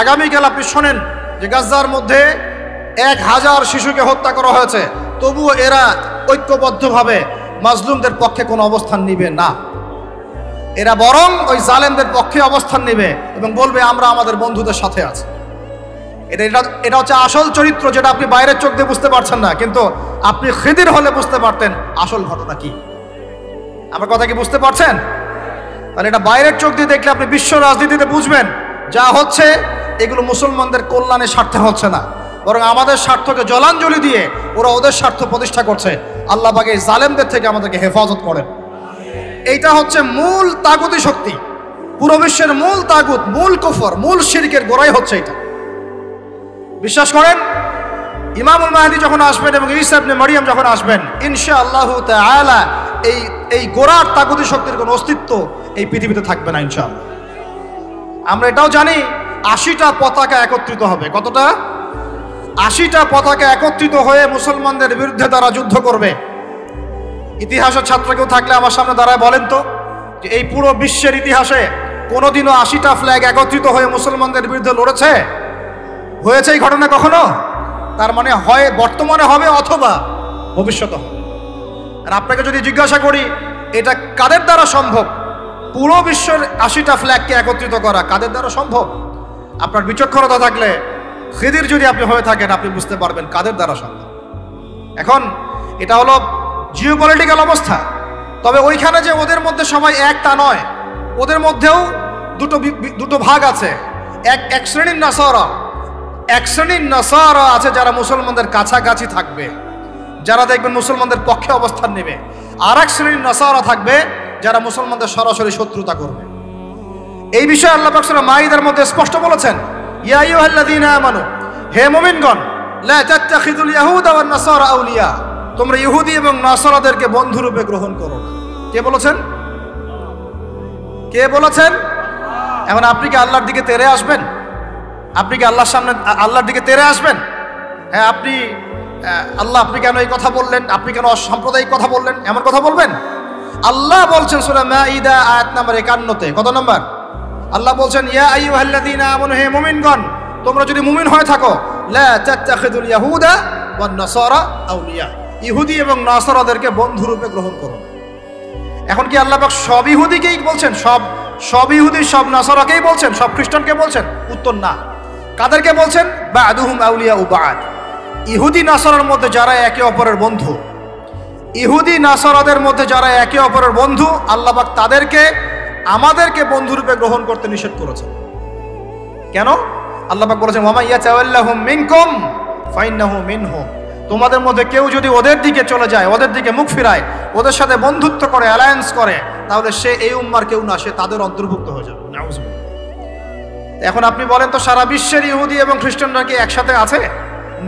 আগামীকাল আপনি শোনেন যে গাজার মধ্যে 1000 শিশুকে হত্যা করা হয়েছে, তবুও এরা ঐক্যবদ্ধভাবে মাজলুমদের পক্ষে কোনো অবস্থান নিবে না। এরা বরং ওই জালেমদের পক্ষে অবস্থান নেবে এবং বলবে আমরা আমাদের বন্ধুদের সাথে আছি। এটা হচ্ছে আসল চরিত্র, যেটা আপনি বাইরের চোখ দিয়ে বুঝতে পারছেন না, কিন্তু আপনি খিদির হলে বুঝতে পারতেন আসল ঘটনা কি। আমার কথা কি বুঝতে পারছেন? তাহলে এটা বাইরের চোখ দিয়ে দেখলে আপনি বিশ্ব রাজনীতিতে বুঝবেন যা হচ্ছে এগুলো মুসলমানদের কল্যাণের স্বার্থে হচ্ছে না, বরং আমাদের স্বার্থকে জলাঞ্জলি দিয়ে ওরা ওদের স্বার্থ প্রতিষ্ঠা করছে। আল্লাহ পাক এই জালেমদের থেকে আমাদেরকে হেফাজত করেন। এইটা হচ্ছে মূল তাগুতি শক্তি, পুরো বিশ্বের মূল তাগুত, মূল কুফর, মূল শিরকের গোড়াই হচ্ছে এটা। বিশ্বাস করেন ইমামুল মাহদী যখন আসবেন এবং ঈসা ইবনে মারইয়াম যখন আসবেন, ইনশাআল্লাহু তাআলা এই গোড়ার তাগুতি শক্তির কোনো অস্তিত্ব এই পৃথিবীতে থাকবে না ইনশাআল্লাহ। আমরা এটাও জানি 80টা পতাকা একত্রিত হবে। কতটা? 80টা পতাকা একত্রিত হয়ে মুসলমানদের বিরুদ্ধে তারা যুদ্ধ করবে। ইতিহাসের ছাত্র কেউ থাকলে আমার সামনে দাঁড়ায় বলেন তো, যে এই পুরো বিশ্বের ইতিহাসে কোনোদিনও 80টা ফ্ল্যাগ একত্রিত হয়ে মুসলমানদের বিরুদ্ধে লড়েছে? হয়েছে এই ঘটনা কখনো? তার মানে হয় বর্তমানে হবে অথবা ভবিষ্যতে হবে। আর আপনাকে যদি জিজ্ঞাসা করি এটা কাদের দ্বারা সম্ভব, পুরো বিশ্বের 80টা ফ্ল্যাগকে একত্রিত করা কাদের দ্বারা সম্ভব? আপনার বিচক্ষণতা থাকলে, খিদির যদি আপনি হয়ে থাকেন, আপনি বুঝতে পারবেন কাদের দ্বারা সম্ভব। এখন এটা হলো জিওপলিটিক্যাল অবস্থা। তবে ওইখানে যে ওদের মধ্যে সবাই এক তা নয়, ওদের মধ্যেও দুটো ভাগ আছে। এক শ্রেণীর নাসারা আছে যারা মুসলমানদের কাছাকাছি থাকবে, যারা দেখবেন মুসলমানদের পক্ষে অবস্থান নেবে। আর এক শ্রেণীর নাসারা থাকবে যারা মুসলমানদের সরাসরি শত্রুতা করবে। এই বিষয়ে আল্লাহ পাক সূরা মাইদার মধ্যে স্পষ্ট বলেছেন, ইয়া আইয়ুহাল্লাযীনা আমানু, হে মুমিনগণ, লা তাত্তাখিযুল ইয়াহুদা ওয়ান নাসারা আউলিয়া, তোমরা ইহুদি এবং নাসারাদেরকে বন্ধুরূপে গ্রহণ করো না। কে বলেছেন? কে বলেছেন? এখন আপনি কি আল্লাহর দিকে তেরে আসবেন? আপনি কি আল্লাহর সামনে আল্লাহর দিকে তেরে আসবেন? হ্যাঁ, আল্লাহ আপনি কেন এই কথা বললেন, আপনি কেন অসাম্প্রদায়িক কথা বললেন, এমন কথা বলবেন? আল্লাহ বলছেন সূরা মাইদা আয়াত নাম্বার 51-তে, কত নাম্বার? আল্লাহ বলছেন, ইয়া আইয়ুহাল্লাযীনা আমানু, হে মুমিনগণ, তোমরা যদি মুমিন হয়ে থাকো, লা তাত্তাখিযুল ইয়াহুদা ওয়ান নাসারা আউলিয়া, ইহুদি এবং নাসারাদেরকে বন্ধুরূপে গ্রহণ করো না। এখন কি আল্লাহ পাক সব ইহুদিকেই বলছেন, সব ইহুদি সব নাসারাকেই বলছেন, সব খ্রিস্টানকে বলছেন? উত্তর না। কাদেরকে বলছেন? বা'দুহুম আউলিয়াউ বা'দ, ইহুদি নাসারার মধ্যে যারা একে অপরের বন্ধু, ইহুদি নাসারাদের মধ্যে যারা একে অপরের বন্ধু, আল্লাহ পাক তাদেরকে আমাদেরকে বন্ধুরূপে গ্রহণ করতে নিষেধ করেছেন। কেন? আল্লাহ পাক বলেছেন, ওয়া মান ইয়াতাওয়াল্লাহুম মিনকুম ফাইন্নাহু মিনহুম, তোমাদের মধ্যে কেউ যদি ওদের দিকে চলে যায়, ওদের দিকে মুখ ফিরায়, ওদের সাথে বন্ধুত্ব করে, অ্যালায়েন্স করে, তাহলে সে এই উম্মার কেউ না, সে তাদের অন্তর্ভুক্ত হয়ে যাবে। নাউযুবিল্লাহ। এখন আপনি বলেন তো, সারা বিশ্বের ইহুদি এবং খ্রিস্টানরা কি একসাথে আছে?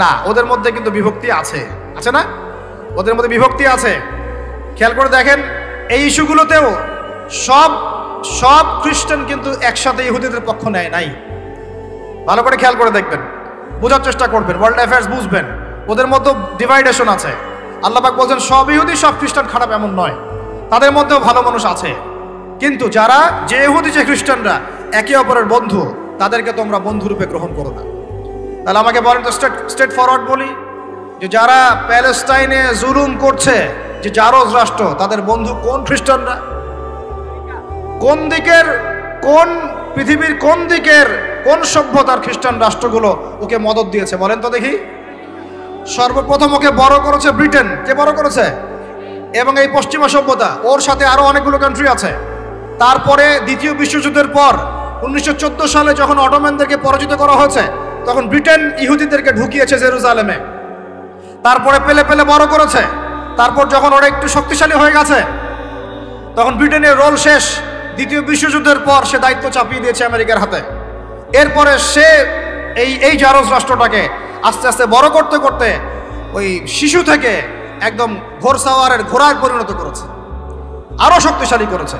না, ওদের মধ্যে কিন্তু বিভক্তি আছে, আছে না? ওদের মধ্যে বিভক্তি আছে। খেয়াল করে দেখেন, এই ইস্যুগুলোতেও সব খ্রিস্টান কিন্তু একসাথে ইহুদিদের পক্ষ নেয় নাই। ভালো করে খেয়াল করে দেখবেন, বোঝার চেষ্টা করবেন, ওয়ার্ল্ড অ্যাফেয়ার্স বুঝবেন। ওদের মধ্যে ডিভাইডেশন আছে। আল্লাহ পাক বলছেন সব ইহুদি সব খ্রিস্টান খারাপ এমন নয়, তাদের মধ্যেও ভালো মানুষ আছে। কিন্তু যারা যে ইহুদি যে খ্রিস্টানরা একে অপরের বন্ধু, তাদেরকে তোমরা বন্ধুরূপে গ্রহণ করো না। তাহলে আমাকে বলেন তো, স্ট্রেট ফরওয়ার্ড বলি, যে যারা প্যালেস্টাইনে জুলুম করছে, যে জারজ রাষ্ট্র, তাদের বন্ধু কোন খ্রিস্টানরা? কোন দিকের, কোন পৃথিবীর কোন দিকের, কোন সভ্যতার খ্রিস্টান রাষ্ট্রগুলো ওকে মদত দিয়েছে বলেন তো দেখি। সর্বপ্রথম ওকে বড় করেছে ব্রিটেন। কে বড় করেছে? এবং এই পশ্চিমা সভ্যতা, ওর সাথে আরো অনেকগুলো কান্ট্রি আছে। তারপরে দ্বিতীয় বিশ্বযুদ্ধের পর 1914 সালে যখন অটোম্যানদেরকে পরাজিত করা হয়েছে, তখন ব্রিটেন ইহুদিদেরকে ঢুকিয়েছে জেরুজালেমে। তারপরে পেলে পেলে বড় করেছে। তারপর যখন ওরা একটু শক্তিশালী হয়ে গেছে, তখন ব্রিটেনের রোল শেষ। দ্বিতীয় বিশ্বযুদ্ধের পর সে দায়িত্ব চাপিয়ে দিয়েছে আমেরিকার হাতে। এরপরে সে এই জারজ রাষ্ট্রটাকে আস্তে আস্তে বড় করতে করতে ওই শিশু থেকে একদম ঘোড়সাওয়ারের ঘোড়ায় পরিণত করেছে, আরো শক্তিশালী করেছে।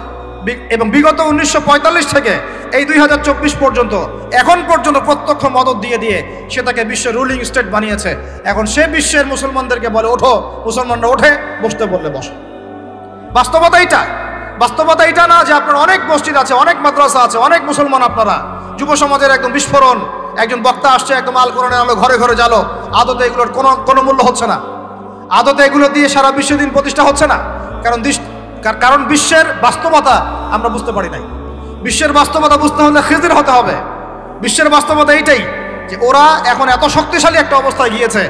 এবং বিগত 1945 থেকে এই 2024 পর্যন্ত, এখন পর্যন্ত প্রত্যক্ষ মদত দিয়ে দিয়ে সে তাকে বিশ্বের রুলিং স্টেট বানিয়েছে। এখন সে বিশ্বের মুসলমানদেরকে বলে ওঠো, মুসলমানরা ওঠে, বসতে বললে বসে। বাস্তবতা এইটা। বাস্তবতা এটা না যে আপনার অনেক মসজিদ আছে, অনেক মাদ্রাসা আছে, অনেক মুসলমান আপনারা, যুব সমাজের একদম বিস্ফোরণ, একজন বক্তা আসছে একদম আল কোরআনের আলো ঘরে ঘরে জ্বালো। আদতে এগুলোর কোনো মূল্য হচ্ছে না। আদতে এগুলো দিয়ে সারা বিশ্ব দিন প্রতিষ্ঠা হচ্ছে না। কারণ বিশ্বের বাস্তবতা আমরা বুঝতে পারি নাই। বিশ্বের বাস্তবতা বুঝতে হলে খিজির হতে হবে। বিশ্বের বাস্তবতা এইটাই যে ওরা এখন এত শক্তিশালী একটা অবস্থায় গিয়েছে,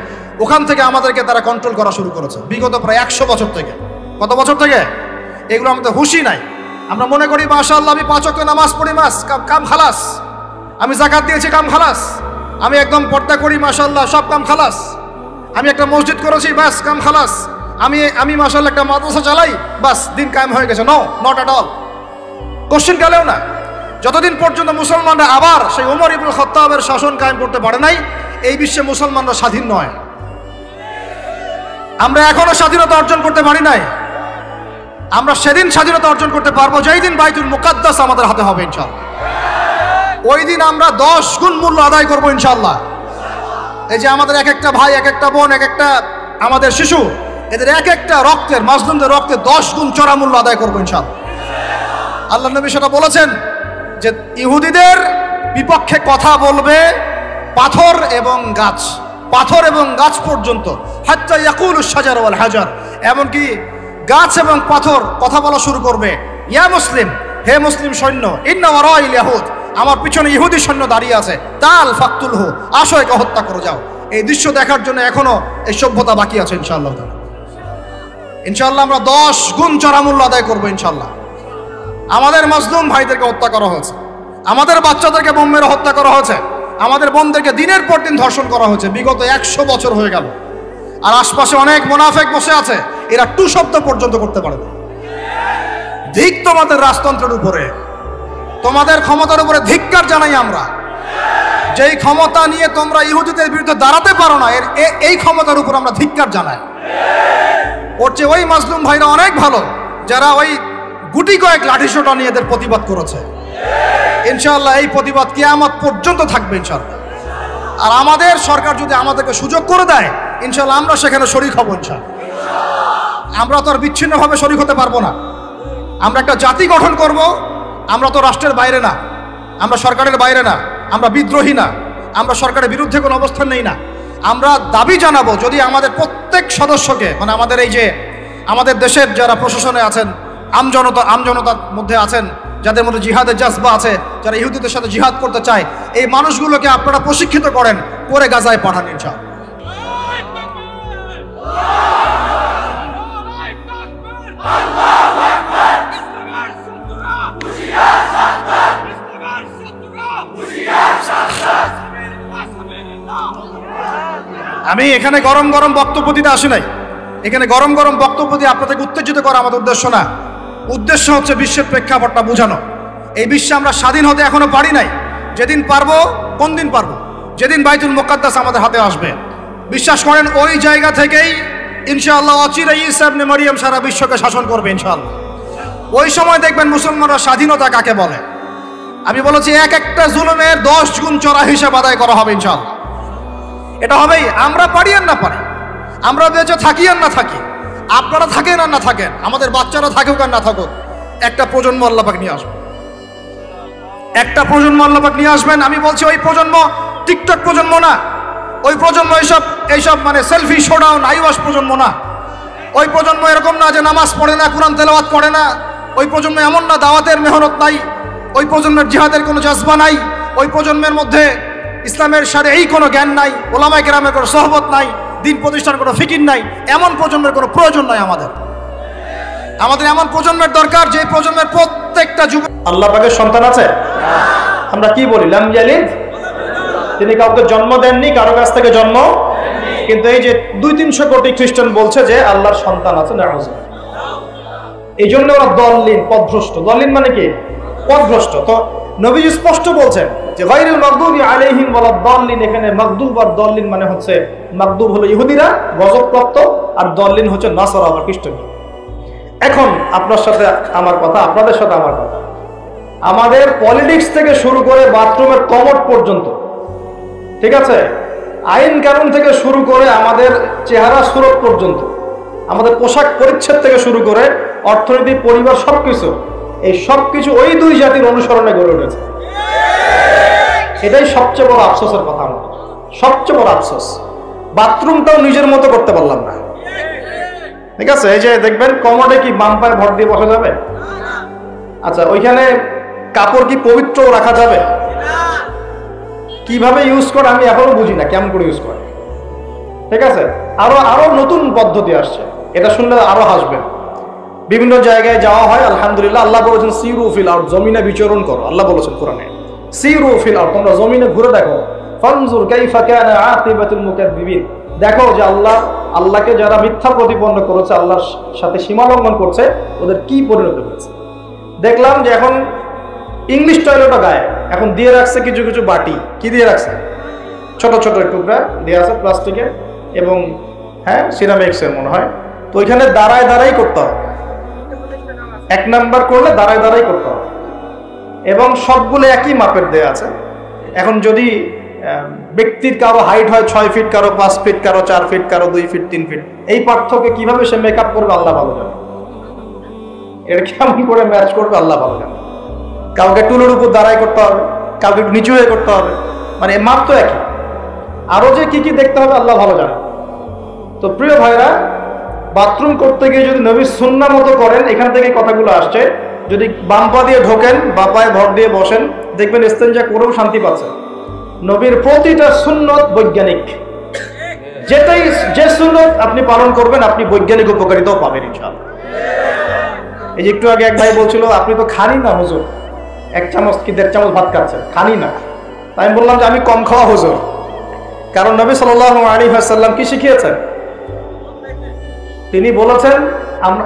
ওখান থেকে আমাদেরকে তারা কন্ট্রোল করা শুরু করেছে বিগত প্রায় 100 বছর থেকে। কত বছর থেকে? এগুলো আমাদের হুঁশই নাই। আমরা মনে করি মাশাআল্লাহ আমি 5 ওয়াক্ত নামাজ পড়ি, কাম খালাস, আমি যাকাত দিয়েছি, কাম খালাস, আমি একদম পর্দা করি, মাশাআল্লাহ সব কাম খালাস, আমি একটা মসজিদ করেছি, বাস কাম খালাস, আমি মাশাআল্লাহ একটা মাদ্রাসা চালাই, বাস দিন কায়েম হয়ে গেছে। No, not at all. Question গেলেও না। যতদিন পর্যন্ত মুসলমানরা আবার সেই ওমর ইবনুল খাত্তাবের শাসন কায়েম করতে পারে নাই, এই বিশ্বে মুসলমানরা স্বাধীন নয়। আমরা এখনো স্বাধীনতা অর্জন করতে পারি নাই। আমরা সেদিন স্বাধীনতা অর্জন করতে পারবো যেই দিন বাইতুল মুকাদ্দাস আমাদের হাতে হবে ইনশাআল্লাহ। ওই দিন আমরা 10 গুণ মূল্য আদায় করবো ইনশাআল্লাহ। এই যে আমাদের এক একটা ভাই, এক একটা বোন, এক একটা আমাদের শিশু, এদের এক একটা রক্তের, মাজলুমদের রক্তে 10 গুণ চড়া মূল্য আদায় করবো ইনশাআল্লাহ। আল্লাহ নবী সেটা বলেছেন যে ইহুদিদের বিপক্ষে কথা বলবে পাথর এবং গাছ, পাথর এবং গাছ পর্যন্ত, হাত্তা ইয়াকুলুশ শাজার ওয়াল হাজার, এমনকি গাছ এবং পাথর কথা বলা শুরু করবে। ইয়া মুসলিম, হে মুসলিম সৈন্য, ইন্না ওয়ারাইল ইয়াহুদ, আমার পিছনে ইহুদি সৈন্য দাঁড়িয়ে আছে, তাল ফাকতুলহু, আসো একে হত্যা করে যাও। এই দৃশ্য দেখার জন্য এখনো এই সভ্যতা বাকি আছে ইনশাআল্লাহ। ইনশাআল্লাহ আমরা 10 গুণ চড়া মূল্য আদায় করবো ইনশাআল্লাহ। আমাদের মাজলুম ভাইদেরকে হত্যা করা হয়েছে, আমাদের বাচ্চাদেরকে বোম মেরে হত্যা করা হয়েছে, আমাদের বোনদেরকে দিনের পর দিন ধর্ষণ করা হয়েছে। বিগত 100 বছর হয়ে গেল। আর আশপাশে অনেক মুনাফিক বসে আছে, এরা টু শব্দ পর্যন্ত করতে পারে না। ধিক তোমাদের রাজতন্ত্রের উপরে, তোমাদের ক্ষমতার উপরে ধিক্কার জানাই আমরা। যেই ক্ষমতা নিয়ে তোমরা ইহুদিদের বিরুদ্ধে দাঁড়াতে পারো না, এই ক্ষমতার উপর আমরা ধিক্কার জানাই। ওর চেয়ে ওই মাজলুম ভাইরা অনেক ভালো, যারা ওই গুটি কয়েক লাঠিসোঁটা নিয়ে এদের প্রতিবাদ করেছে। ইনশাআল্লাহ এই প্রতিবাদ কিয়ামত পর্যন্ত থাকবে ইনশাআল্লাহ। আর আমাদের সরকার যদি আমাদেরকে সুযোগ করে দেয়, ইনশাআল্লাহ আমরা সেখানে শরীক হব ইনশাআল্লাহ। আমরা তো আর বিচ্ছিন্নভাবে শরীক হতে পারবো না। আমরা একটা জাতি গঠন করব। আমরা তো রাষ্ট্রের বাইরে না, আমরা সরকারের বাইরে না, আমরা বিদ্রোহী না, আমরা সরকারের বিরুদ্ধে কোনো অবস্থান নেই না। আমরা দাবি জানাবো যদি আমাদের প্রত্যেক সদস্যকে, মানে আমাদের এই যে আমাদের দেশের যারা প্রশাসনে আছেন, আমজনতার মধ্যে আছেন, যাদের মধ্যে জিহাদের জাজবা আছে, যারা ইহুদিদের সাথে জিহাদ করতে চায়, এই মানুষগুলোকে আপনারা প্রশিক্ষিত করেন, করে গাজায় পাঠান ইনশাআল্লাহ। আমি এখানে গরম গরম বক্তব্য দিতে আসি নাই। এখানে গরম গরম বক্তব্য দিয়ে আপনাদেরকে উত্তেজিত করা আমাদের উদ্দেশ্য না। উদ্দেশ্য হচ্ছে বিশ্বের প্রেক্ষাপটটা বোঝানো। এই বিশ্বে আমরা স্বাধীন হতে এখনো পারি নাই। যেদিন পারবো, কোন দিন পারবো? যেদিন বাইতুল মুকাদ্দাস আমাদের হাতে আসবে। বিশ্বাস করেন ওই জায়গা থেকেই ইনশাআল্লাহ অচিরেই ঈসা ইবনে মারইয়াম সারা বিশ্বকে শাসন করবে ইনশাআল্লাহ। ওই সময় দেখবেন মুসলমানরা স্বাধীনতা কাকে বলে। আমি বলেছি এক একটা জুলুমের 10 গুণ চড়া হিসাব আদায় করা হবে ইনশাআল্লাহ। এটা হবেই, আমরা পারি আর না পারি, আমরা বেঁচে থাকি আর না থাকি, আপনারা থাকেন আর না থাকেন, আমাদের বাচ্চারা থাকুক আর না থাকুক, একটা প্রজন্ম আল্লাহ পাক নিয়ে আসবেন, একটা প্রজন্ম আল্লাহ পাক নিয়ে আসবেন। আমি বলছি ওই প্রজন্ম টিকটক প্রজন্ম না, ওই প্রজন্ম এইসব মানে সেলফি শোডাউন আইওয়াস প্রজন্ম না, ওই প্রজন্ম এরকম না যে নামাজ পড়ে না, কোরআন তেলাওয়াত করে না, ওই প্রজন্ম এমন না দাওয়াতের মেহনত নাই, ওই প্রজন্মের জিহাদের কোনো জজবা নাই, ওই প্রজন্মের মধ্যে ইসলামের শারঈ কোনো জ্ঞান নাই, ওলামায়ে কেরামের কোনো সোহবত নাই, দিন প্রতিষ্ঠার কোনো ফিকির নাই, এমন প্রজন্মের কোনো প্রয়োজন নাই। আমাদের এমন প্রজন্মের দরকার যে প্রজন্মের প্রত্যেকটা যুব আল্লাহ পাকের সন্তান আছে। আমরা কি বলি, লাম ইয়ালিদ, তিনি কাউকে জন্ম দেননি, কারো কাছ থেকে জন্ম, কিন্তু এই যে 200-300 কোটি খ্রিস্টান বলছে যে আল্লাহর সন্তান আছে, এই জন্য ওরা দল্লিন, পথভ্রষ্ট। দল্লিন মানে কি? পথভ্রষ্ট। তো নবীজি স্পষ্ট বলছেন যে গায়রুল মাগদুবি আলাইহিম ওয়ালাদ দাল্লিন, এখানে মাগদুব আর দল্লিন মানে হচ্ছে, মাগদুব হলো ইহুদিরা গজবপ্রাপ্ত, আর দল্লিন হচ্ছে নাসারা বা খ্রিস্টান। এখন আপনার সাথে আমার কথা, আপনাদের সাথে আমার কথা, আমাদের পলিটিক্স থেকে শুরু করে বাথরুমের কমোড পর্যন্ত, ঠিক আছে, আইন কানুন থেকে শুরু করে আমাদের চেহারা সুরত পর্যন্ত, আমাদের পোশাক পরিচ্ছদ থেকে শুরু করে অর্থনীতি, পরিবার, সবকিছু, এই সবকিছু ওই দুই জাতির অনুসরণে গড়ে উঠেছে। এটাই সবচেয়ে বড় আফসোসের কথা, আমার সবচেয়ে বড় আফসোস। বাথরুমটাও নিজের মতো করতে পারলাম না, ঠিক আছে। এই যে দেখবেন কমোডে কি বাম পায়ে ভর দিয়ে বসা যাবে? আচ্ছা, ওইখানে কাপড় কি পবিত্র রাখা যাবে? কিভাবে ইউজ করে আমি এখনো বুঝি না, কেমন করে ইউজ করে, ঠিক আছে। আরো নতুন পদ্ধতি আসছে, এটা শুনলে আরো হাসবেন। বিভিন্ন জায়গায় যাওয়া হয়, আলহামদুলিল্লাহ, আল্লাহ বলেছেন সিরু ফিল আরদ, জমিনে বিচরণ করো, আল্লাহ বলেছেন কোরআনে সিরু ফিল আরদ, তোমরা জমিনে ঘুরে দেখো, ফানজুর কাইফা কানা আকিবাতুল মুকাদ্দিবিন, দেখো যে আল্লাহকে যারা মিথ্যা প্রতিপন্ন করেছে, আল্লাহর সাথে সীমা লঙ্ঘন করছে, ওদের কি পরিণতি হয়েছে। দেখলাম যে এখন ইংলিশ টয়লেটও গায়ে এখন দিয়ে রাখছে কিছু কিছু বাটি, কি দিয়ে রাখছে, ছোট ছোট টুকরা দিয়ে আছে প্লাস্টিকের এবং হ্যাঁ সিরামিক্সের মনে হয়। তো ওইখানে দাঁড়ায় দাঁড়াই করতে হবে, 1 নাম্বার করলে দাঁড়ায় দাঁড়াই করতে হবে, এবং সবগুলো একই মাপের দেয়া আছে। এখন যদি ব্যক্তির কারো হাইট হয় 6 ফিট, কারো 5 ফিট, কারো 4 ফিট, কারো 2 ফিট, 3 ফিট, এই পার্থক্য কিভাবে সে মেকআপ করবে আল্লাহ ভালো জানে, এটা কেমন করে ম্যাচ করবে আল্লাহ ভালো জানে। কাউকে টুলের উপর দাঁড়াই করতে হবে, কাউকে নিচু হয়ে করতে হবে, মানে মাপ তো একই, আরো যে কি কি দেখতে হবে আল্লাহ ভালো জানে। তো প্রিয় ভাইরা, বাথরুম করতে গিয়ে যদি নবীর সুন্নাহ মতো করেন, এখান থেকে কথাগুলো আসছে, যদি বাম পা দিয়ে ঢোকেন, বা পায়ে ভর দিয়ে বসেন, দেখবেন ইস্তেঞ্জা করেও শান্তি পাচ্ছেন। নবীর প্রতিটা সুন্নত বৈজ্ঞানিক, যে সুন্নত আপনি পালন করবেন আপনি বৈজ্ঞানিক উপকারিতাও পাবেন ইনশাআল্লাহ। এই যে একটু আগে এক ভাই বলছিল আপনি তো খানি না হুজুর, 1 চামচ কি 1.5 চামচ ভাত খাচ্ছেন, খানি না। তাই আমি বললাম যে আমি কম খাওয়া হুজুর, কারণ নবী সাল্লাল্লাহু আলাইহি ওয়াসাল্লাম কি শিখিয়েছেন? তিনি বলেছেন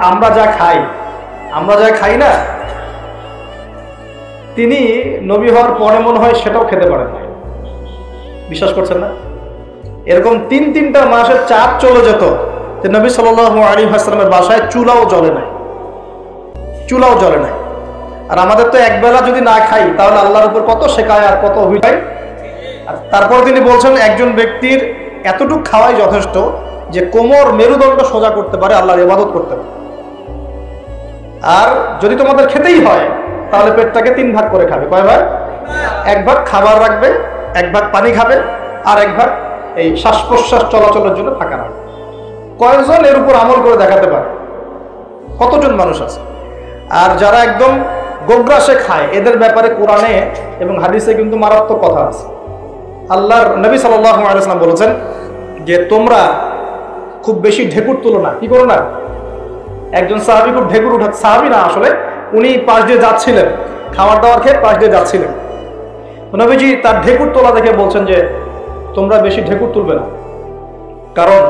আমরা যা খাই না, তিনি নবী হওয়ার পরে মনে হয় সেটাও খেতে পারেন না। বিশ্বাস করছেন না? এরকম 3-3টা মাসের চাপ চলে যেত যে নবী সাল্লাল্লাহু আলাইহি ওয়াসাল্লামের বাসায় চুলাও জ্বলে নাই। আর আমাদের তো একবেলা যদি না খাই তাহলে আল্লাহর উপর কত শেখায় আর কত অভিনয়। আর তারপর তিনি বলছেন একজন ব্যক্তির এতটুকু খাওয়াই যথেষ্ট যে কোমর মেরুদণ্ড সোজা করতে পারে, আল্লাহর ইবাদত করতে পারে। আর যদি তোমাদের খেতেই হয় তাহলে পেটটাকে 3 ভাগ করে খাবে। কয় ভাগ? 1 ভাগ খাবার রাখবে, 1 ভাগ পানি খাবে, আর 1 ভাগ এই শ্বাস প্রশ্বাস চলাচলের জন্য ফাঁকা রাখবে। কয়জন এর উপর আমল করে দেখাতে পারে? কতজন মানুষ আছে? আর যারা একদম গোগ্রাসে খায়, এদের ব্যাপারে কোরআনে এবং হাদিসে কিন্তু মারাত্মক কথা আছে। আল্লাহর নবী সাল্লাল্লাহু আলাইহি ওয়াসাল্লাম বলেছেন যে তোমরা খুব বেশি ঢেকুর তুলো না। কি করো না? একজন সাহাবী খুব ঢেকুর উঠাচ্ছে, সাহাবী না আসলে, উনি পাশ দিয়ে যাচ্ছিলেন, খাবার দাবার খেয়ে পাশ দিয়ে যাচ্ছিলেন। নবীজি তার ঢেকুর তোলা দেখে বলছেন যে তোমরা বেশি ঢেকুর তুলবে না, কারণ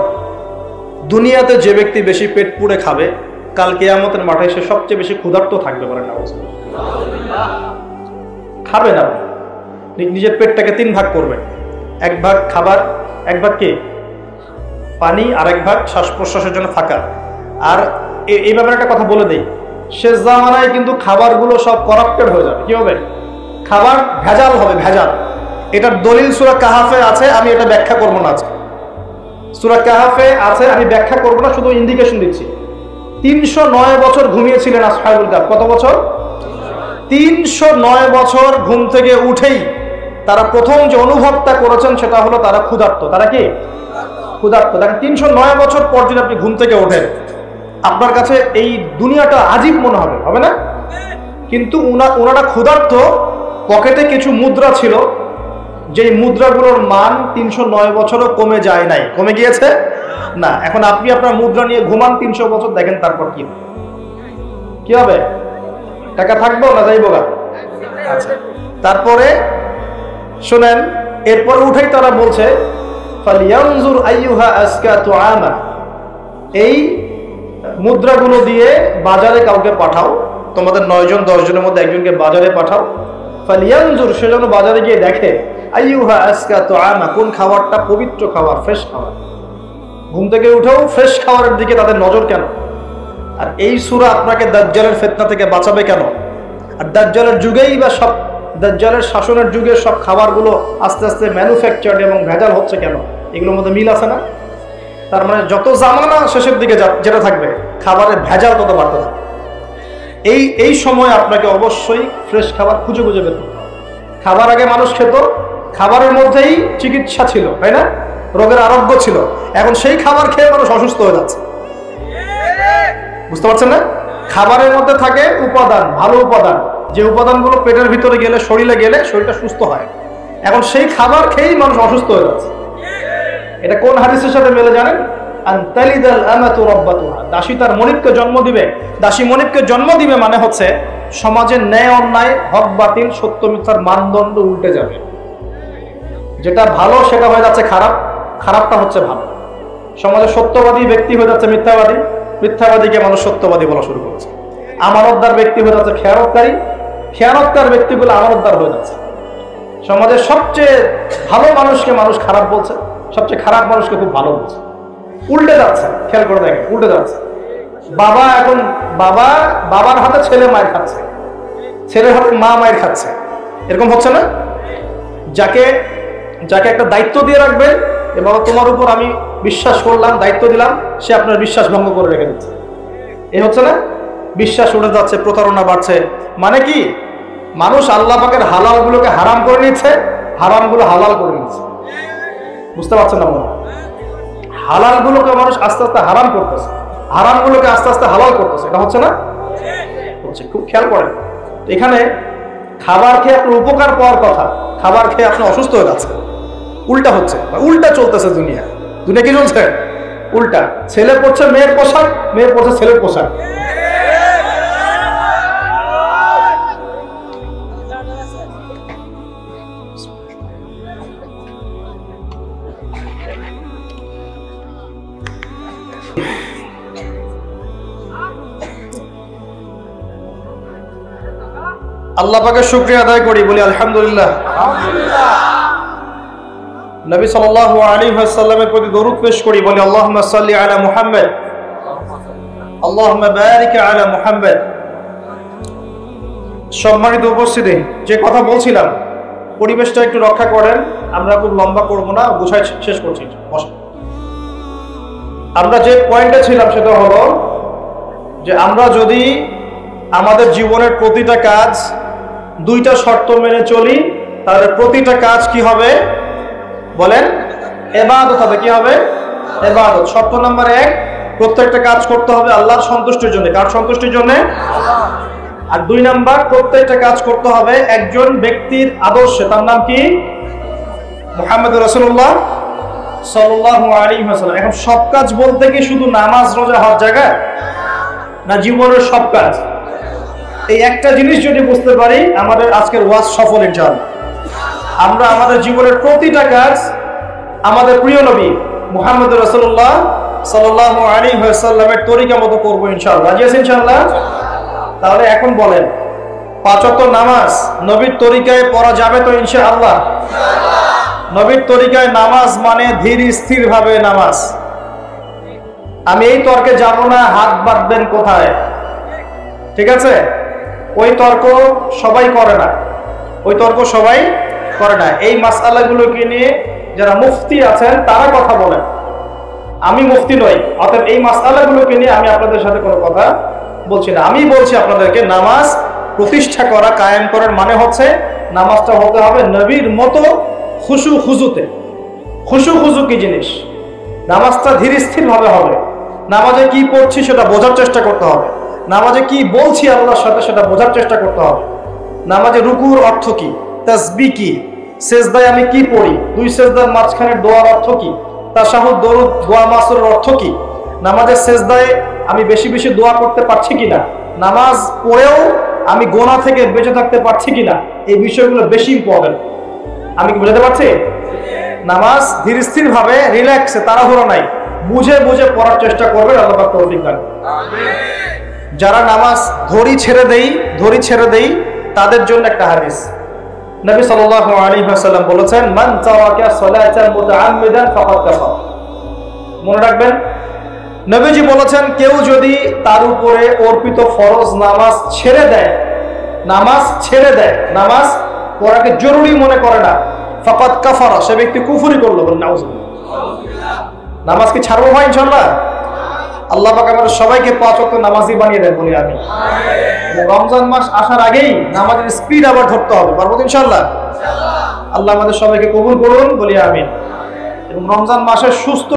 দুনিয়াতে যে ব্যক্তি বেশি পেট পুড়ে খাবে, কাল কিয়ামতের মাঠে সে সবচেয়ে বেশি ক্ষুধার্ত থাকবে। বলেন না? খাবে না, নিজের পেটটাকে 3 ভাগ করবে, 1 ভাগ খাবার, 1 ভাগ কি পানি, আর 1 ভাগ শ্বাস প্রশ্বাসের জন্য ফাঁকা। আর এই ব্যাপারে একটা কথা বলে দেই, শেষ জামানায় কিন্তু খাবারগুলো সব করাপ্টেড হয়ে যাবে। কি হবে? খাবার ভেজাল হবে, ভেজাল। এটার দলিল সূরা কাহাফে আছে, আমি এটা ব্যাখ্যা করবো না আজকে। সূরা কাহাফে আছে, আমি ব্যাখ্যা করবো না, শুধু ইন্ডিকেশন দিচ্ছি। 309 বছর ঘুমিয়েছিলেন আসহাবুল কাহফ। কত বছর? 309 বছর ঘুম থেকে উঠেই তারা প্রথম যে অনুভবটা করেছেন সেটা হলো তারা ক্ষুধার্ত। তারা কি ক্ষুধার্ত? দেখেন 309 বছর পর যদি আপনি ঘুম থেকে ওঠেন, আপনার কাছে এই দুনিয়াটা আজীব মনে হবে, হবে না? কিন্তু ওনারা ক্ষুধার্ত, পকেটে কিছু মুদ্রা ছিল, যেই মুদ্রাগুলোর মান 309 বছরও কমে যায় নাই। কমে গিয়েছে না। এখন আপনি আপনার মুদ্রা নিয়ে ঘুমান 300 বছর, দেখেন তারপর কি হবে? টাকা থাকবো না যাইবো গা? আচ্ছা, তারপরে শুনেন, এরপর উঠেই তারা বলছে ফালিয়ানজুর আইয়ুহা আজকা তুআমা, এই মুদ্রাগুলো দিয়ে বাজারে কাউকে পাঠাও, তোমাদের 9 জন 10 জনের মধ্যে একজনকে বাজারে পাঠাও। ফালিয়ানজুর, সে যেন বাজারে গিয়ে দেখে আইয়ুহা আজকা তুআমা, কোন খাবারটা পবিত্র খাবার, ফ্রেশ খাবার। ঘুম থেকে উঠেও ফ্রেশ খাবারের দিকে তাদের নজর কেন? আর এই সূরা আপনাকে দাজ্জালের ফিতনা থেকে বাঁচাবে কেন? আর দাজ্জালের যুগেই বা সব, দাজ্জালের শাসনের যুগে সব খাবারগুলো আস্তে আস্তে ম্যানুফ্যাকচার্ড এবং ভেজাল হচ্ছে কেন? এগুলোর মধ্যে মিল আছে না? তার মানে যত জামানা শেষের দিকে যেটা থাকবে, খাবারের ভেজাল তত বাড়তে থাকবে। এই সময় আপনাকে অবশ্যই ফ্রেশ খাবার খুঁজে খুঁজে বের করতে হবে। খাবার আগে মানুষ খেত, খাবারের মধ্যেই চিকিৎসা ছিল, তাই না? রোগের আরোগ্য ছিল। এখন সেই খাবার খেয়ে মানুষ অসুস্থ হয়ে যাচ্ছে। বুঝতে পারছেন না? খাবারের মধ্যে থাকে উপাদান, ভালো উপাদান, যে উপাদানগুলো পেটের ভিতরে গেলে, শরীরে গেলে শরীরটা সুস্থ হয়। এখন সেই খাবার খেয়েই মানুষ অসুস্থ হয়ে যাচ্ছে। এটা কোন হাদিসের সাথে মেলে জানেন? আনতালিদাল আমাতু রাব্বাতুহা, দাসী তার মনিবকে জন্ম দিবে। দাসী মনিবকে জন্ম দিবে মানে হচ্ছে সমাজের ন্যায় অন্যায়, হক বাতিল, সত্য মিথ্যার মানদণ্ড উল্টে যাবে। যেটা ভালো সেটা হয়ে যাচ্ছে খারাপ, খারাপটা হচ্ছে ভালো। সমাজে সত্যবাদী ব্যক্তি হয়ে যাচ্ছে মিথ্যাবাদী, মিথ্যাবাদীকে মানুষ সত্যবাদী বলা শুরু করেছে। আমানতদার ব্যক্তি হয়ে যাচ্ছে খেয়ানতকারী, খেয়ানতকার ব্যক্তিগুলো আমানতদার হয়ে যাচ্ছে। সমাজের সবচেয়ে ভালো মানুষকে মানুষ খারাপ বলছে, সবচেয়ে খারাপ মানুষকে খুব ভালো বলছে। উল্টে যাচ্ছে, খেয়াল করে দেখেন, উল্টে যাচ্ছে। বাবার হাতে ছেলে মায়ের খাচ্ছে, ছেলের হাতে মা মায়ের খাচ্ছে, এরকম হচ্ছে না? যাকে একটা দায়িত্ব দিয়ে রাখবে, এবং তোমার উপর আমি বিশ্বাস করলাম, দায়িত্ব দিলাম, সে আপনার বিশ্বাস ভঙ্গ করে রেখে দিচ্ছে। এই হচ্ছে না? বিশ্বাস উঠে যাচ্ছে, প্রতারণা বাড়ছে। মানে কি? মানুষ আল্লাহ পাকের হালালগুলোকে হারাম করে নিচ্ছে, হারামগুলো হালাল করে নিচ্ছে। বুঝতে পারছেন না? হালালগুলোকে মানুষ আস্তে আস্তে হারাম করতেছে, হারামগুলোকে আস্তে আস্তে হালাল করতেছে। এটা হচ্ছে না? হচ্ছে। খুব খেয়াল করেন, এখানে খাবার খেয়ে আপনার উপকার পাওয়ার কথা, খাবার খেয়ে আপনি অসুস্থ হয়ে যাচ্ছে। উল্টা হচ্ছে, উল্টা চলতেছে দুনিয়া। দুনিয়া কি চলছে? উল্টা। ছেলে পড়ছে মেয়ের পোশাক, মেয়ে পড়ছে ছেলের পোশাক। আল্লাহ পাকের শুকরিয়া আদায় করি, বলি আলহামদুলিল্লাহ। নবী সাল্লাল্লাহু আলাইহি ওয়াসাল্লামের প্রতি দরুদ পেশ করি, বলি আল্লাহুম্মা সাল্লি আলা মুহাম্মদ, আল্লাহুম্মা বারিক আলা মুহাম্মদ। সম্মানিত উপস্থিতি, যে কথা বলছিলাম, পরিবেশটা একটু রক্ষা করেন। আমরা খুব লম্বা করব না, গুছাই শেষ করছি। আমরা যে পয়েন্টে ছিলাম সেটা হলো যে আমরা যদি আমাদের জীবনের প্রতিটা কাজ দুইটা শর্ত মেনে চলি, তাহলে প্রতিটা কাজ কি হবে বলেন? ইবাদত হবে। কি হবে? ইবাদত। শর্ত নাম্বার 1, প্রত্যেকটা কাজ করতে হবে আল্লাহর সন্তুষ্টির জন্য। কার সন্তুষ্টির জন্য? আর 2 নাম্বার, প্রত্যেকটা কাজ করতে হবে একজন ব্যক্তির আদর্শে। তার নাম কি? মুহাম্মদুর রাসূলুল্লাহ সাল্লাল্লাহু আলাইহি ওয়াসাল্লাম। এখন সব কাজ বলতে কি শুধু নামাজ রোজা হওয়ার জায়গা না? জীবনের সব কাজ। এই একটা জিনিস যদি বুঝতে পারি, আমাদের আজকের ওয়াজ সফল ইনশাআল্লাহ। আমরা আমাদের জীবনের প্রতিটা কাজ আমাদের প্রিয় নবী মুহাম্মদুর রাসূলুল্লাহ সাল্লাল্লাহু আলাইহি ওয়াসাল্লামের তরিকা মতো করব ইনশাআল্লাহ। রাজি আছেন ইনশাআল্লাহ? তাহলে এখন বলেন, 5 ওয়াক্ত নামাজ নবীর তরিকায় পড়া যাবে তো ইনশাআল্লাহ? নবীর তরিকায় নামাজ মানে ধীর স্থির ভাবে নামাজ। আমি এই তর্কে যাব না হাত বাঁধবেন কোথায়, ঠিক আছে? ওই তর্ক সবাই করে না। ওই তর্ক সবাই করে না। এই মাসআলাগুলোকে নিয়ে যারা মুফতি আছেন তারা কথা বলেন, আমি মুফতি নই, অতএব এই মাসআলাগুলোকে নিয়ে আমি আপনাদের সাথে কোনো কথা বলছি না। আমি বলছি আপনাদেরকে নামাজ প্রতিষ্ঠা করা, কায়েম করার মানে হচ্ছে নামাজটা হতে হবে নবীর মতো খুশু খুজুতে। খুশু খুজু কি জিনিস? নামাজটা ধীর স্থির ভাবে হবে। নামাজে কি পড়ছি সেটা বোঝার চেষ্টা করতে হবে। নামাজে কি বলছি আল্লাহর সাথে সেটা বোঝার চেষ্টা করতে হবে। নামাজে রুকুর অর্থ কি, তাসবিহ কি, সেজদায় আমি কি পড়ি, দুই সেজদার মাঝখানে দোয়ার অর্থ কি, তাশাহুদ দরুদ দোয়া মাসুরের অর্থ কি, নামাজের সেজদায় আমি বেশি বেশি দোয়া করতে পারছি কিনা, নামাজ পড়েও আমি গোনা থেকে বেঁচে থাকতে পারছি কিনা, এই বিষয়গুলো বেশি ইম্পর্টেন্ট। আমি কি বুঝাতে পারছি? নামাজ ধীর স্থির ভাবে, রিল্যাক্সে, তাড়াহুড়ো নাই, বুঝে বুঝে পড়ার চেষ্টা করবেন। আল্লাহ পাক তৌফিক দান। যারা নামাজ ধরি ছেড়ে দেই তাদের জন্য একটা হাদিস। নবী সাল্লাল্লাহু আলাইহি ওয়াসাল্লাম বলেছেন, মান তারাকা সালাতান মুতাআম্মিদান ফাকাদ কাফার। মনে রাখবেন, নবীজি বলেছেন কেউ যদি তার উপরে অর্পিত ফরজ নামাজ ছেড়ে দেয়, নামাজ পড়াকে জরুরি মনে করে না, ফাকাদ কাফারা, সে ব্যক্তি কুফরি করলো। বলেন নাউজুবিল্লাহ। নামাজ কি ছাড়বো ভাই ইনশাআল্লাহ? আল্লাহ পাক আমাদের সবাইকে 5 ওয়াক্ত নামাজি বানিয়ে দেন, বলি আমি। রমজান মাস আসার আগেই নামাজের স্পিড আবার ধরতে হবে, পারবো ইনশাআল্লাহ? আল্লাহ আমাদের সবাইকে কবুল করুন, বলি আমিন। এবং রমজান মাসের সুস্থ